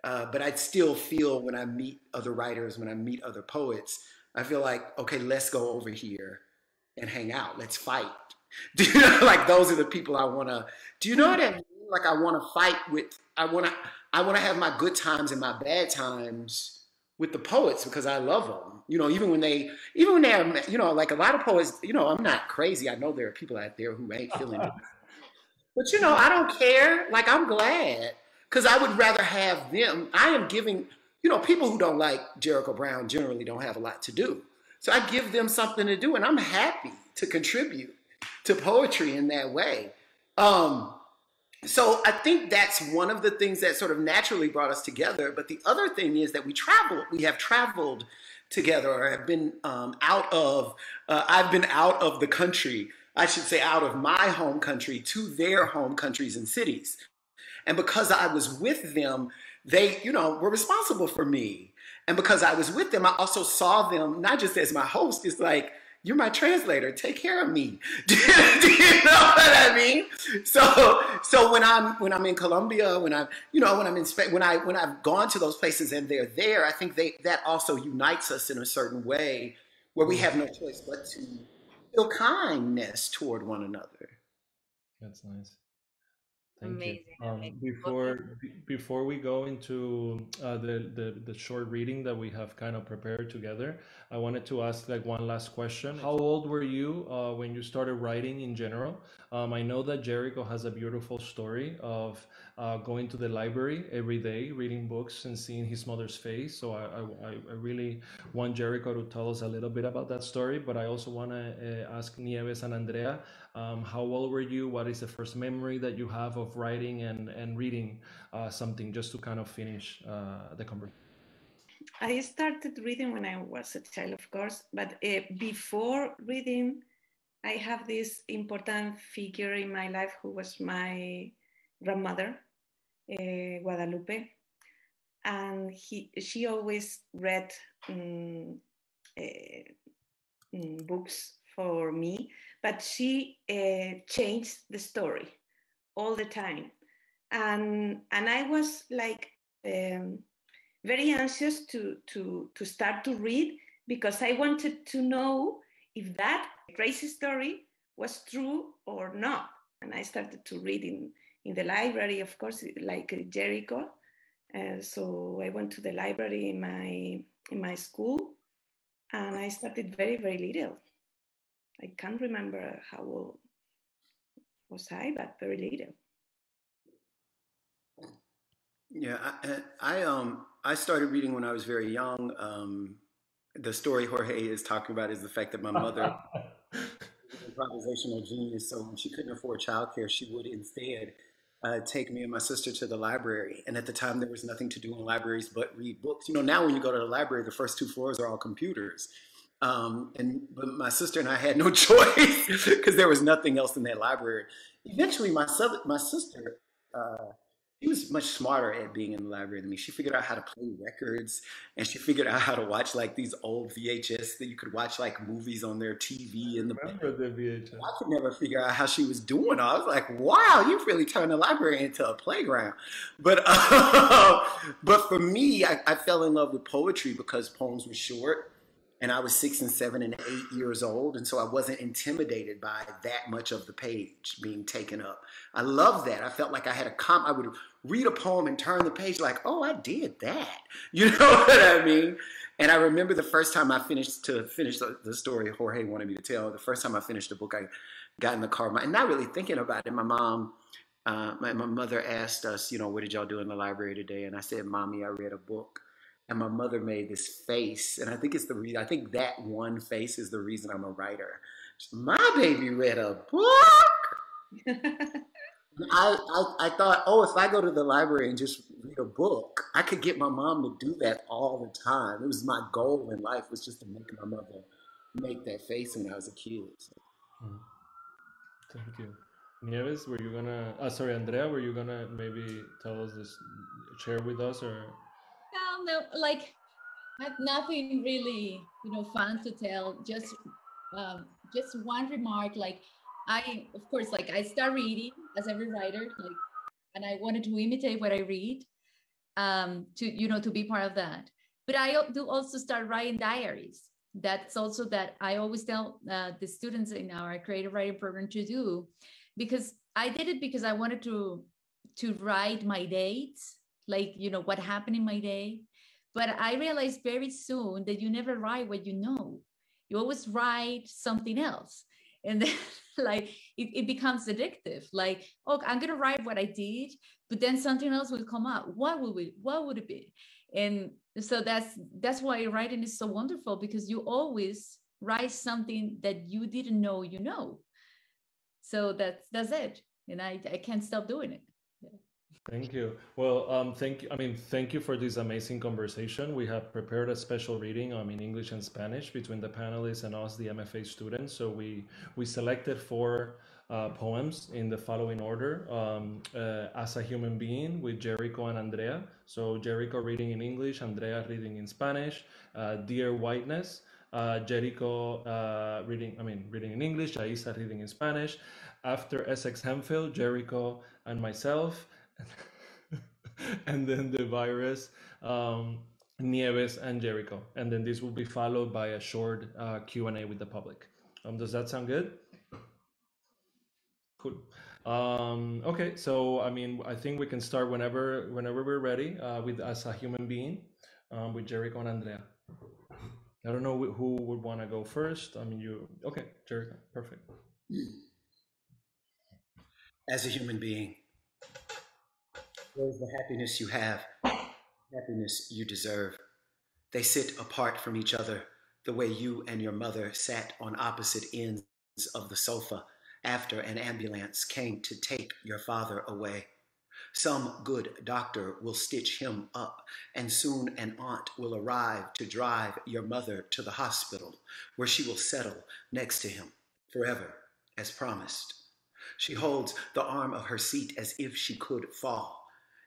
But I still feel when I meet other writers, when I meet other poets, I feel like, okay, let's go over here and hang out. Let's fight. Like those are the people I want to, do you know what I mean? Like I want to fight with, I want to have my good times and my bad times with the poets because I love them. Even when they're, like a lot of poets, I'm not crazy. I know there are people out there who ain't feeling it. But, I don't care. Like, I'm glad because I would rather have them. I am giving, people who don't like Jericho Brown generally don't have a lot to do. So I give them something to do, and I'm happy to contribute to poetry in that way. So I think that's one of the things that sort of naturally brought us together. But the other thing is that we have traveled together, or have been I've been out of the country, I should say out of my home country to their home countries and cities. And because I was with them, they, were responsible for me. And because I was with them, I also saw them not just as my host, it's like, you're my translator, take care of me. Do you know what I mean? So when I'm in Colombia, when I'm in Spain, when I've gone to those places and they're there, I think that also unites us in a certain way where we have no choice but to feel kindness toward one another. That's nice. Thank you. Before we go into the short reading that we have kind of prepared together, I wanted to ask like one last question. How old were you when you started writing in general? I know that Jericho has a beautiful story of going to the library every day, reading books and seeing his mother's face. So I really want Jericho to tell us a little bit about that story, but I also want to ask Nieves and Andrea, how old were you? What is the first memory that you have of writing and reading something, just to kind of finish the conversation? I started reading when I was a child, of course, but before reading, I have this important figure in my life who was my grandmother, Guadalupe, and she always read books for me, but she changed the story all the time, and I was like very anxious to start to read because I wanted to know if that crazy story was true or not. And I started to read in the library, of course, like Jericho, So I went to the library in my school, and I started very, very little. I can't remember how old was I, but very little. Yeah, I started reading when I was very young. The story Jorge is talking about is the fact that my mother was an improvisational genius, so when she couldn't afford childcare, she would instead take me and my sister to the library. And at the time, there was nothing to do in libraries but read books. You know, now when you go to the library, the first 2 floors are all computers. But my sister and I had no choice because there was nothing else in that library. Eventually, my sister, she was much smarter at being in the library than me. She figured out how to play records, and she figured out how to watch like these old VHS that you could watch like movies on their TV. And remember the VHS? I could never figure out how she was doing it. I was like, wow, you've really turned the library into a playground. But for me, I fell in love with poetry because poems were short. And I was 6 and 7 and 8 years old. And so I wasn't intimidated by that much of the page being taken up. I loved that. I felt like I had I would read a poem and turn the page like, oh, I did that. You know what I mean? And I remember the first time I finished the story Jorge wanted me to tell, the first time I finished the book, I got in the car and not really thinking about it. My mom, my mother asked us, you know, what did y'all do in the library today? And I said, Mommy, I read a book. And my mother made this face, and I think it's the reason. I think that one face is the reason I'm a writer. My baby read a book. I thought, oh, if I go to the library and just read a book, I could get my mom to do that all the time. It was my goal in life, was just to make my mother make that face when I was a kid. So. Thank you. Nieves, were you gonna? Sorry, Andrea, were you gonna maybe tell us this, share with us, or? No, like I have nothing really, fun to tell. Just one remark. Like of course, like I start reading as every writer, and I wanted to imitate what I read, to be part of that. But I do also start writing diaries. That's also that I always tell the students in our creative writing program to do, because I did it because I wanted to write my dates, like, what happened in my day. But I realized very soon that you never write what you know. You always write something else. And then it becomes addictive. Like, oh, I'm going to write what I did, but then something else will come up. What would it be? And so that's why writing is so wonderful, because you always write something that you didn't know you know. So that's it. And I can't stop doing it. Thank you. Well, thank you for this amazing conversation. We have prepared a special reading in English and Spanish between the panelists and us, the MFA students. So we selected 4 poems in the following order. As a Human Being with Jericho and Andrea. So Jericho reading in English, Andrea reading in Spanish. Dear Whiteness, Jericho reading in English, Yaissa reading in Spanish. After Essex Hemphill, Jericho and myself. And then the virus, Nieves and Jericho. And then this will be followed by a short Q&A with the public. Does that sound good? Cool. Okay, so I think we can start whenever we're ready with As a Human Being with Jericho and Andrea. I don't know who would want to go first. Okay, Jericho, perfect. As a human being, where is the happiness you have, happiness you deserve? They sit apart from each other, the way you and your mother sat on opposite ends of the sofa after an ambulance came to take your father away. Some good doctor will stitch him up, and soon an aunt will arrive to drive your mother to the hospital, where she will settle next to him forever, as promised. She holds the arm of her seat as if she could fall,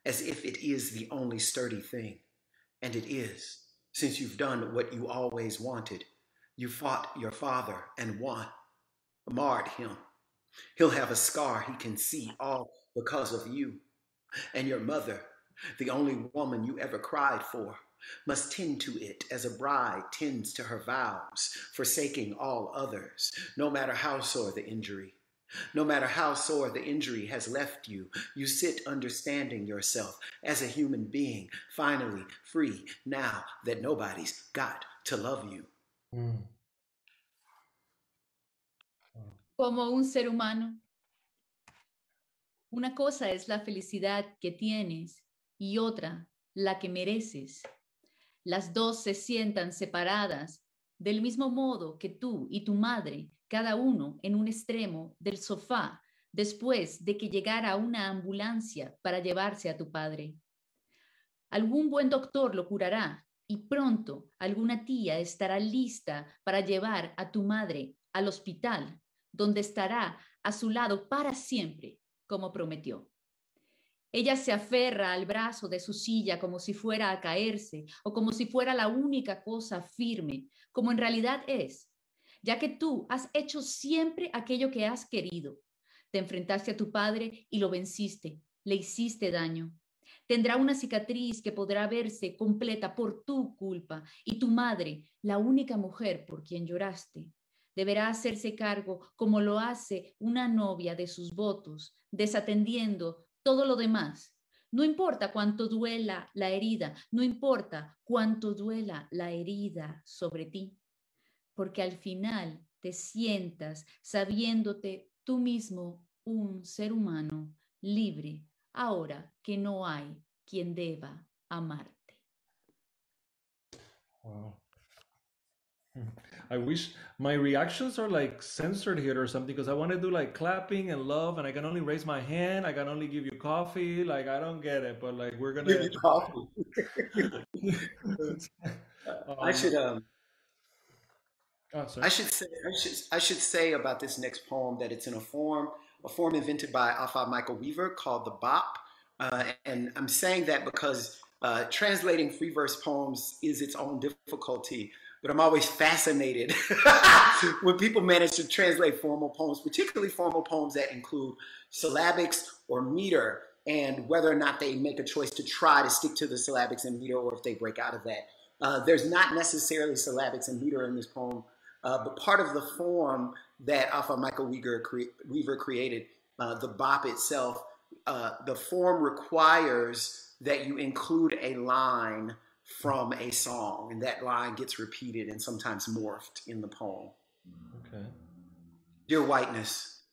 as if it is the only sturdy thing. And it is, since you've done what you always wanted. You fought your father and won, marred him. He'll have a scar he can see, all because of you. And your mother, the only woman you ever cried for, must tend to it as a bride tends to her vows, forsaking all others, no matter how sore the injury. No matter how sore the injury has left you, you sit understanding yourself as a human being, finally free now that nobody's got to love you. Como un ser humano, una cosa es la felicidad que tienes y otra la que mereces. Las dos se sientan separadas del mismo modo que tú y tu madre, cada uno en un extremo del sofá, después de que llegara una ambulancia para llevarse a tu padre. Algún buen doctor lo curará y pronto alguna tía estará lista para llevar a tu madre al hospital, donde estará a su lado para siempre, como prometió. Ella se aferra al brazo de su silla como si fuera a caerse o como si fuera la única cosa firme, como en realidad es, ya que tú has hecho siempre aquello que has querido. Te enfrentaste a tu padre y lo venciste, le hiciste daño. Tendrá una cicatriz que podrá verse completa por tu culpa y tu madre, la única mujer por quien lloraste, deberá hacerse cargo como lo hace una novia de sus votos, desatendiendo todo lo demás. No importa cuánto duela la herida, no importa cuánto duela la herida sobre ti, porque al final te sientas sabiéndote tú mismo un ser humano libre, ahora que no hay quien deba amarte. Wow. I wish my reactions are like censored here or something, because I want to do like clapping and love, and I can only raise my hand. I can only give you coffee. Like, I don't get it, but like, we're gonna Give you coffee. I should I should say about this next poem that it's in a form invented by author Michael Weaver called the bop, and I'm saying that because translating free verse poems is its own difficulty. But I'm always fascinated when people manage to translate formal poems, particularly formal poems that include syllabics or meter, and whether or not they make a choice to try to stick to the syllabics and meter, or if they break out of that. There's not necessarily syllabics and meter in this poem, but part of the form that author Michael Weaver created, the bop itself, the form requires that you include a line from a song, and that line gets repeated and sometimes morphed in the poem. Okay. Dear whiteness,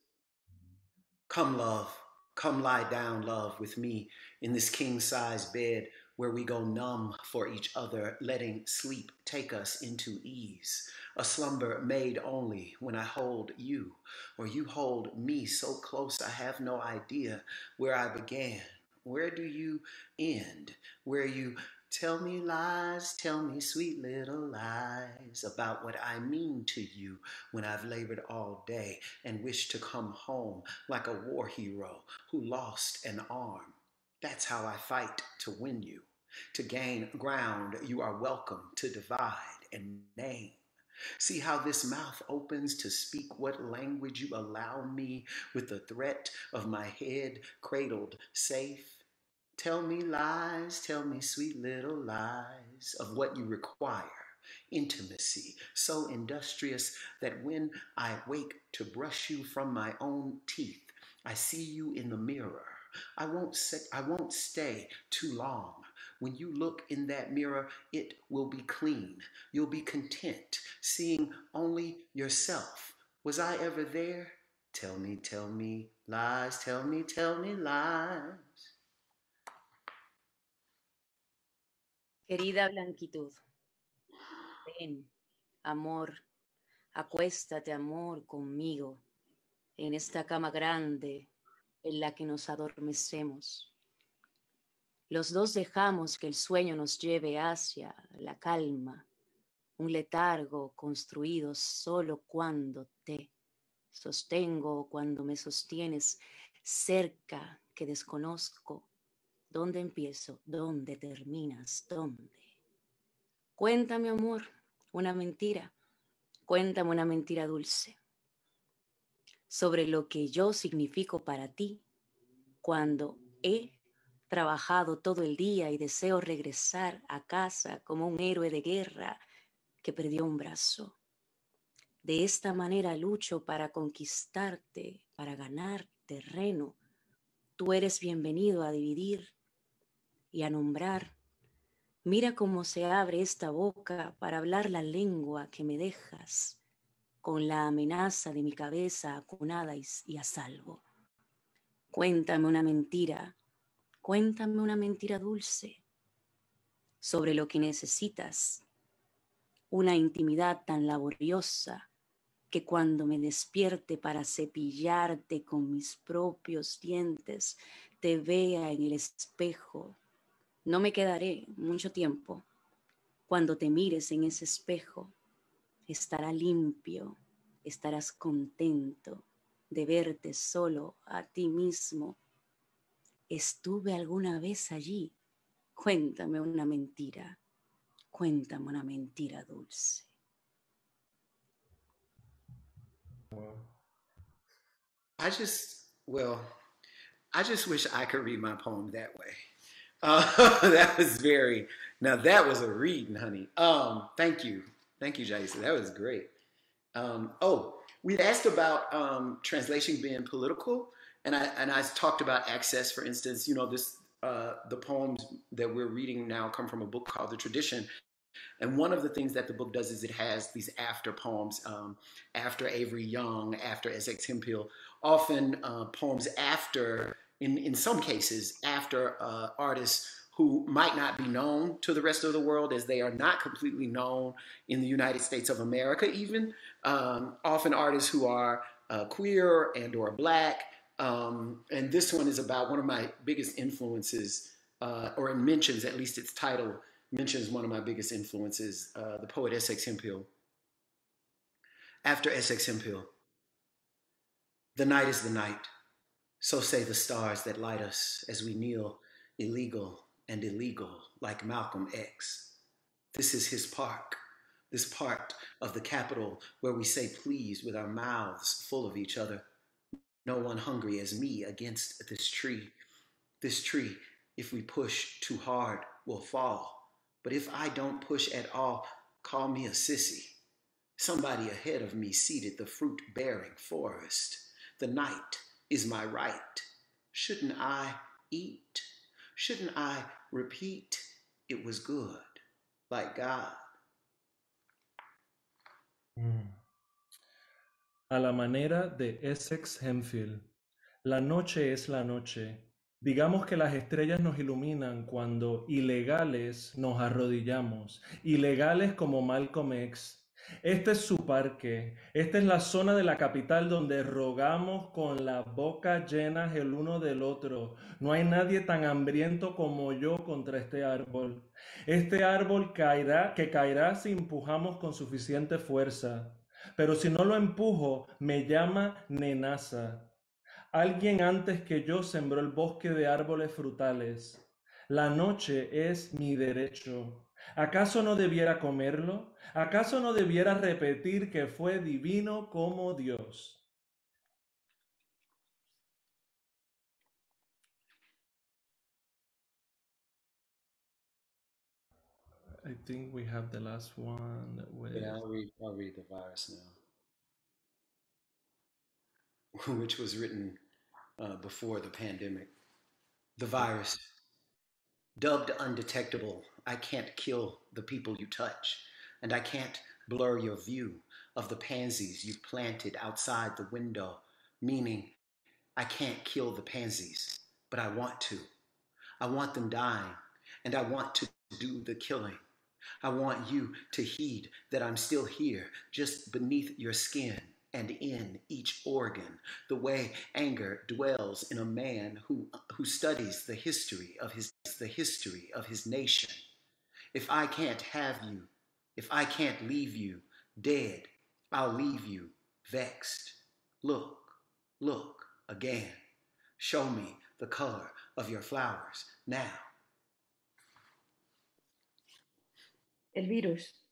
come love, come lie down, love, with me in this king-size bed where we go numb for each other, letting sleep take us into ease, a slumber made only when I hold you, or you hold me so close I have no idea where I began. Where do you end? Where you tell me lies, tell me sweet little lies about what I mean to you when I've labored all day and wish to come home like a war hero who lost an arm. That's how I fight to win you. To gain ground, you are welcome to divide and name. See how this mouth opens to speak what language you allow me with the threat of my head cradled safe. Tell me lies, tell me sweet little lies of what you require. Intimacy, so industrious that when I wake to brush you from my own teeth, I see you in the mirror. I won't stay too long. When you look in that mirror, it will be clean. You'll be content, seeing only yourself. Was I ever there? Tell me lies, tell me lies. Querida blanquitud, ven, amor, acuéstate, amor, conmigo, en esta cama grande en la que nos adormecemos. Los dos dejamos que el sueño nos lleve hacia la calma, un letargo construido solo cuando te sostengo, cuando me sostienes cerca que desconozco. ¿Dónde empiezo? ¿Dónde terminas? ¿Dónde? Cuéntame, amor, una mentira. Cuéntame una mentira dulce sobre lo que yo significo para ti cuando he trabajado todo el día y deseo regresar a casa como un héroe de guerra que perdió un brazo. De esta manera lucho para conquistarte para ganar terreno. Tú eres bienvenido a dividir y a nombrar. Mira cómo se abre esta boca para hablar la lengua que me dejas, con la amenaza de mi cabeza acunada y a salvo. Cuéntame una mentira dulce sobre lo que necesitas, una intimidad tan laboriosa que cuando me despierte para cepillarte con mis propios dientes, te vea en el espejo. No me quedaré mucho tiempo. Cuando te mires en ese espejo, estará limpio, estarás contento de verte solo a ti mismo. ¿Estuve alguna vez allí? Cuéntame una mentira dulce. I just wish I could read my poem that way. That was a reading, honey. Thank you, Yaissa. That was great. We asked about translation being political, and I talked about access. For instance, the poems that we're reading now come from a book called The Tradition. And one of the things that the book does is it has these after poems, after Avery Young, after S.X. Hemphill, often poems after, in some cases, after artists who might not be known to the rest of the world, as they are not completely known in the United States of America even. Often artists who are queer and or Black. And this one is about one of my biggest influences, or it mentions, at least its title, mentions one of my biggest influences, the poet S.X. Hemphill. After S.X. Hemphill, the night is the night, so say the stars that light us as we kneel illegal and illegal like Malcolm X. This is his park, this part of the Capitol where we say please with our mouths full of each other. No one hungry as me against this tree. This tree, if we push too hard, will fall. But if I don't push at all, call me a sissy. Somebody ahead of me seeded the fruit-bearing forest. The night is my right. Shouldn't I eat? Shouldn't I repeat? It was good, like God. A la manera de Essex Hemphill. La noche es la noche. Digamos que las estrellas nos iluminan cuando ilegales nos arrodillamos, ilegales como Malcolm X. Este es su parque, esta es la zona de la capital donde rogamos con la boca llenas el uno del otro. No hay nadie tan hambriento como yo contra este árbol. Este árbol que caerá si empujamos con suficiente fuerza. Pero si no lo empujo, me llama nenaza. Alguien antes que yo sembró el bosque de árboles frutales. La noche es mi derecho. ¿Acaso no debiera comerlo? ¿Acaso no debiera repetir que fue divino como Dios? I think we have the last one with... Yeah, I'll read The Virus now, which was written before the pandemic. The virus. Dubbed undetectable, I can't kill the people you touch, and I can't blur your view of the pansies you planted outside the window, meaning I can't kill the pansies, but I want to. I want them dying, and I want to do the killing. I want you to heed that I'm still here, just beneath your skin and in each organ, the way anger dwells in a man who studies the history of his nation. If I can't have you, if I can't leave you dead, I'll leave you vexed. Look, look again. Show me the color of your flowers now. El virus.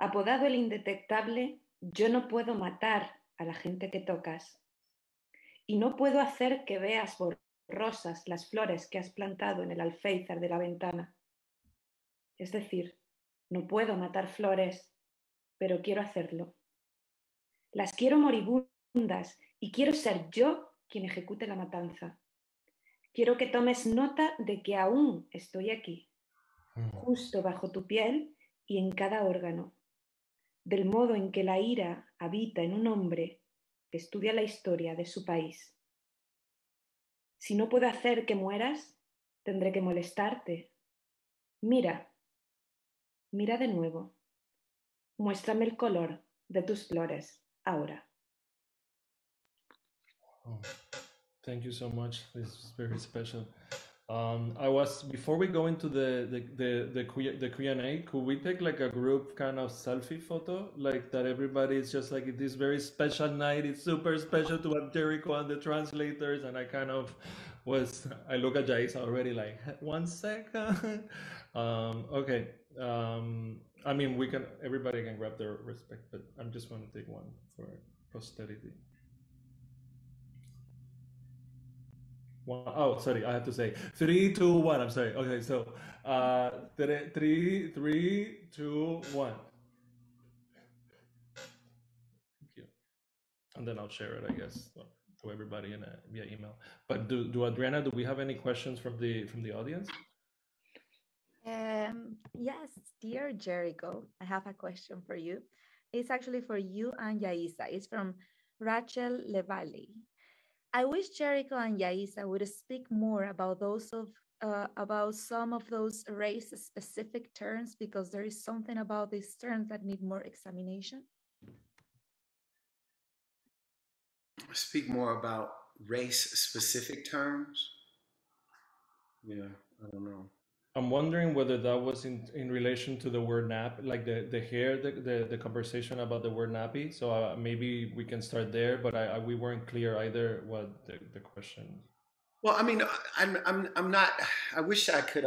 Apodado el indetectable, yo no puedo matar a la gente que tocas. Y no puedo hacer que veas borrosas las flores que has plantado en el alféizar de la ventana. Es decir, no puedo matar flores, pero quiero hacerlo. Las quiero moribundas Y quiero ser yo quien ejecute la matanza. Quiero que tomes nota de que aún estoy aquí, justo bajo tu piel y en cada órgano, del modo en que la ira habita en un hombre que estudia la historia de su país. Si no puedo hacer que mueras, tendré que molestarte. Mira, mira de nuevo. Muéstrame el color de tus flores ahora. Oh, thank you so much. This is very special. Before we go into the Q&A, could we take like a group kind of selfie photo, like that everybody is just like this very special night. It's super special to have Jericho and the translators, and I look at Yaissa already like 1 second. Okay. I mean, everybody can grab their respect, but I'm just going to take one for posterity. Oh, sorry, I have to say 3, 2, 1. I'm sorry. Okay, so 3, 2, 1. Thank you. And then I'll share it, I guess, to everybody via email. But do Adriana, do we have any questions from the audience? Yes, dear Jericho, I have a question for you. It's actually for you and Yaissa. It's from Rachel Levalle. I wish Jericho and Yaissa would speak more about some of those race-specific terms, because there is something about these terms that need more examination. Speak more about race-specific terms? Yeah, I don't know. I'm wondering whether that was in relation to the word nap, like the conversation about the word nappy. So maybe we can start there, but we weren't clear either what the question. Well, I mean, I'm not. I wish I could.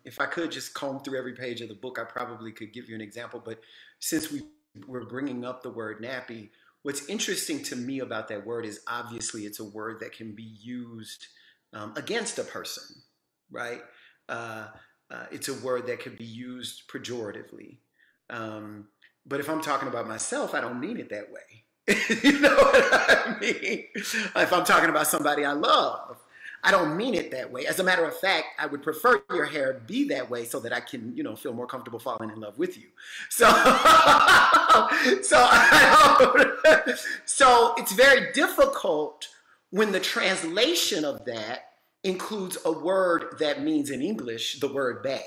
If I could just comb through every page of the book, I probably could give you an example. But since we're bringing up the word nappy, what's interesting to me about that word is obviously it's a word that can be used against a person, right? It's a word that could be used pejoratively. But if I'm talking about myself, I don't mean it that way. You know what I mean? If I'm talking about somebody I love, I don't mean it that way. As a matter of fact, I would prefer your hair be that way so that I can, feel more comfortable falling in love with you. So it's very difficult when the translation of that includes a word that means in English the word bad,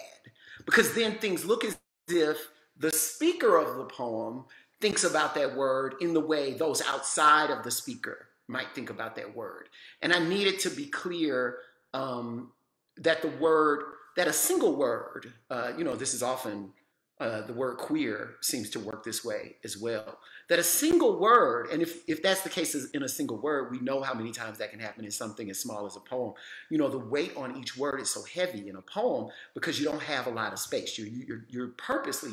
because then things look as if the speaker of the poem thinks about that word in the way those outside of the speaker might think about that word. And I need it to be clear that a single word, this is often the word queer seems to work this way as well, that a single word, and if that's the case in a single word, we know how many times that can happen in something as small as a poem. The weight on each word is so heavy in a poem because you don't have a lot of space. You're purposely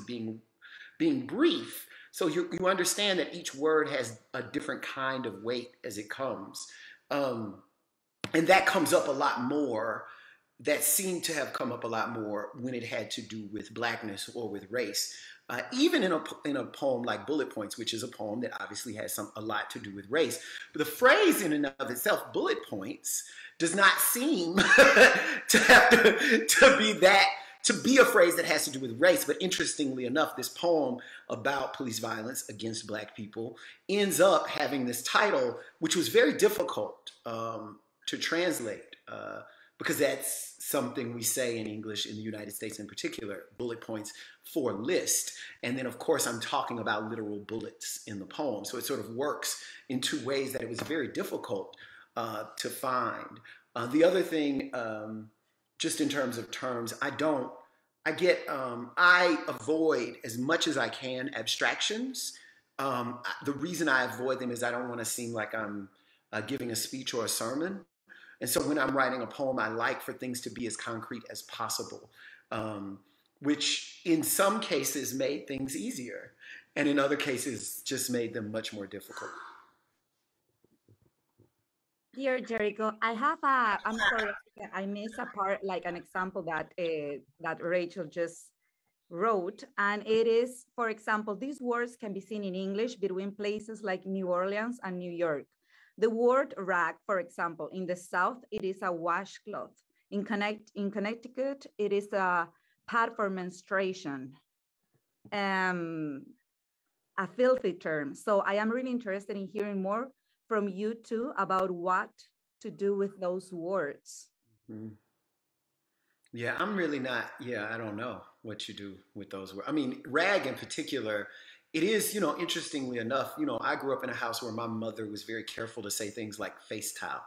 being brief, so you understand that each word has a different kind of weight as it comes, and that comes up a lot more. That seemed to have come up a lot more when it had to do with Blackness or with race. Even in a poem like Bullet Points, which is a poem that obviously has a lot to do with race. But the phrase in and of itself, bullet points, does not seem to have to be a phrase that has to do with race. But interestingly enough, this poem about police violence against Black people ends up having this title, which was very difficult to translate. Because that's something we say in English in the United States in particular, bullet points for list. And then, of course, I'm talking about literal bullets in the poem. So it sort of works in two ways that it was very difficult to find. The other thing, just in terms of terms, I avoid as much as I can abstractions. The reason I avoid them is I don't want to seem like I'm giving a speech or a sermon. And so when I'm writing a poem, I like for things to be as concrete as possible, which in some cases made things easier, and in other cases just made them much more difficult. Dear Jericho, I'm sorry, I missed a part, like an example that Rachel just wrote, and it is, for example, these words can be seen in English between places like New Orleans and New York. The word rag, for example, in the South, it is a washcloth. In Connecticut, it is a pad for menstruation, a filthy term. So I am really interested in hearing more from you two about what to do with those words. Mm-hmm. Yeah, I'm really not, I don't know what you do with those words. I mean, rag in particular, it is, interestingly enough, I grew up in a house where my mother was very careful to say things like face towel.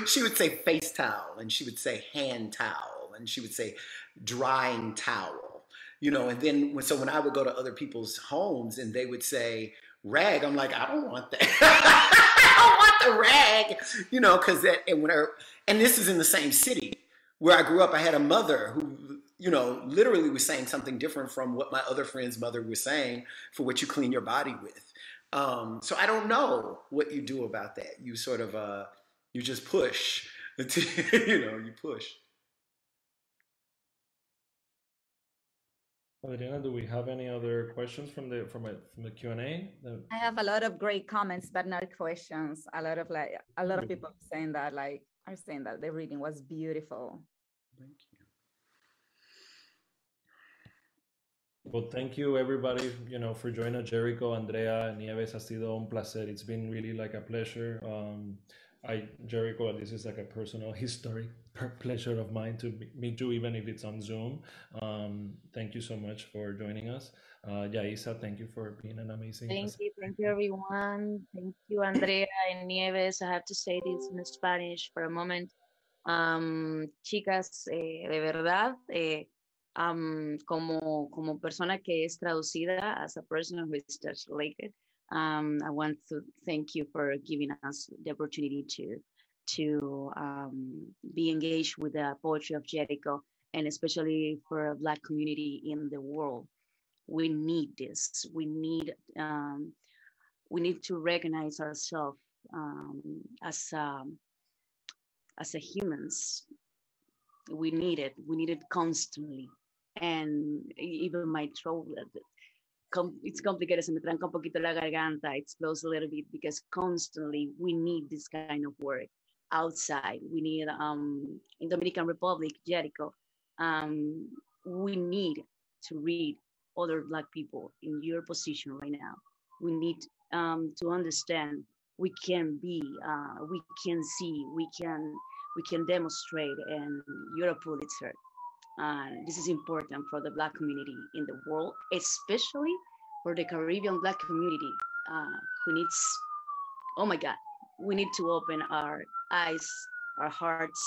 She would say face towel, and she would say hand towel, and she would say drying towel, and then when I would go to other people's homes and they would say rag, I'm like, I don't want that. I don't want the rag, because and this is in the same city where I grew up. I had a mother who, literally was saying something different from what my other friend's mother was saying for what you clean your body with. So I don't know what you do about that. You sort of, you just push, you push. Adriana, do we have any other questions from the Q&A? I have a lot of great comments, but not questions. A lot of people saying that, are saying that the reading was beautiful. Thank you. Well, thank you everybody, for joining Jericho, Andrea, Nieves. Ha sido un placer. It's been really like a pleasure. Jericho, this is like a personal historic pleasure of mine to meet you, even if it's on Zoom. Thank you so much for joining us. Yaissa, thank you for being an amazing. Thank you everyone. Thank you, Andrea and Nieves. I have to say this in Spanish for a moment. Chicas, de verdad, como persona que es traducida, as a person who is translated, I want to thank you for giving us the opportunity to be engaged with the poetry of Jericho, and especially for a Black community in the world. We need this. We need to recognize ourselves as a humans. We need it. We need it constantly. And even my throat, it's complicated, se me tranca un poquito la garganta, it blows a little bit, because constantly we need this kind of work outside. We need, in Dominican Republic, Jericho, we need to read other Black people in your position right now. We need to understand we can be, we can see, we can demonstrate, and you're a Pulitzer. This is important for the Black community in the world, especially for the Caribbean Black community who needs, oh my God, we need to open our eyes, our hearts,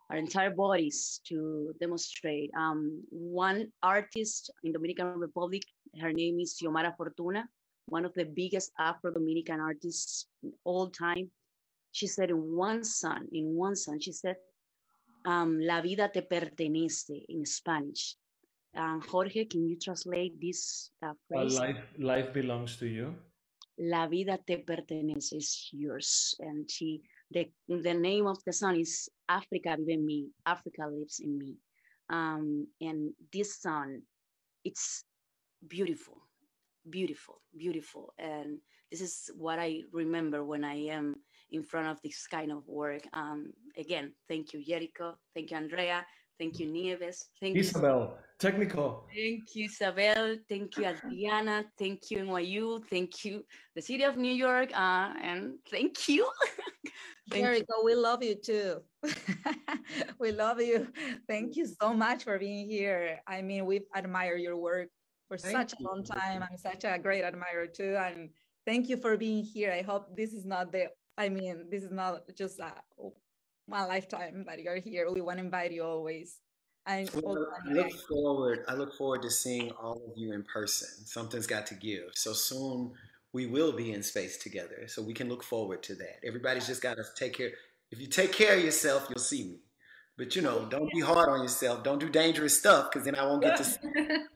our entire bodies to demonstrate. One artist in Dominican Republic, her name is Xiomara Fortuna, one of the biggest Afro-Dominican artists in all time. She said in one song, she said, La vida te pertenece in Spanish. Jorge, can you translate this phrase? Life belongs to you. La vida te pertenece, is yours. And the name of the song is Africa Vive en Mí, Africa Lives in Me. And this song, it's beautiful, beautiful, beautiful. And this is what I remember when I am in front of this kind of work. Again, thank you, Jericho. Thank you, Andrea. Thank you, Nieves. Thank Isabel, technical. Thank you, Isabel. Thank you, Adriana. Thank you, NYU. Thank you, the city of New York. And thank you. Jericho, we love you too. We love you. Thank you so much for being here. I mean, we've admired your work for such a long time. I'm such a great admirer too. And thank you for being here. I hope this is not this is not just one lifetime that you're here. We want to invite you always. And I look forward to seeing all of you in person. Something's got to give. So soon we will be in space together. So we can look forward to that. Everybody's just got to take care. If you take care of yourself, you'll see me. But don't be hard on yourself. Don't do dangerous stuff, because then I won't get to see you.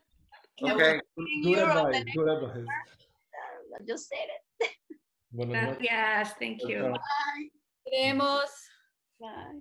Okay? Good advice. Good advice. I just said it. Gracias. Thank you. Bye. Queremos. Bye.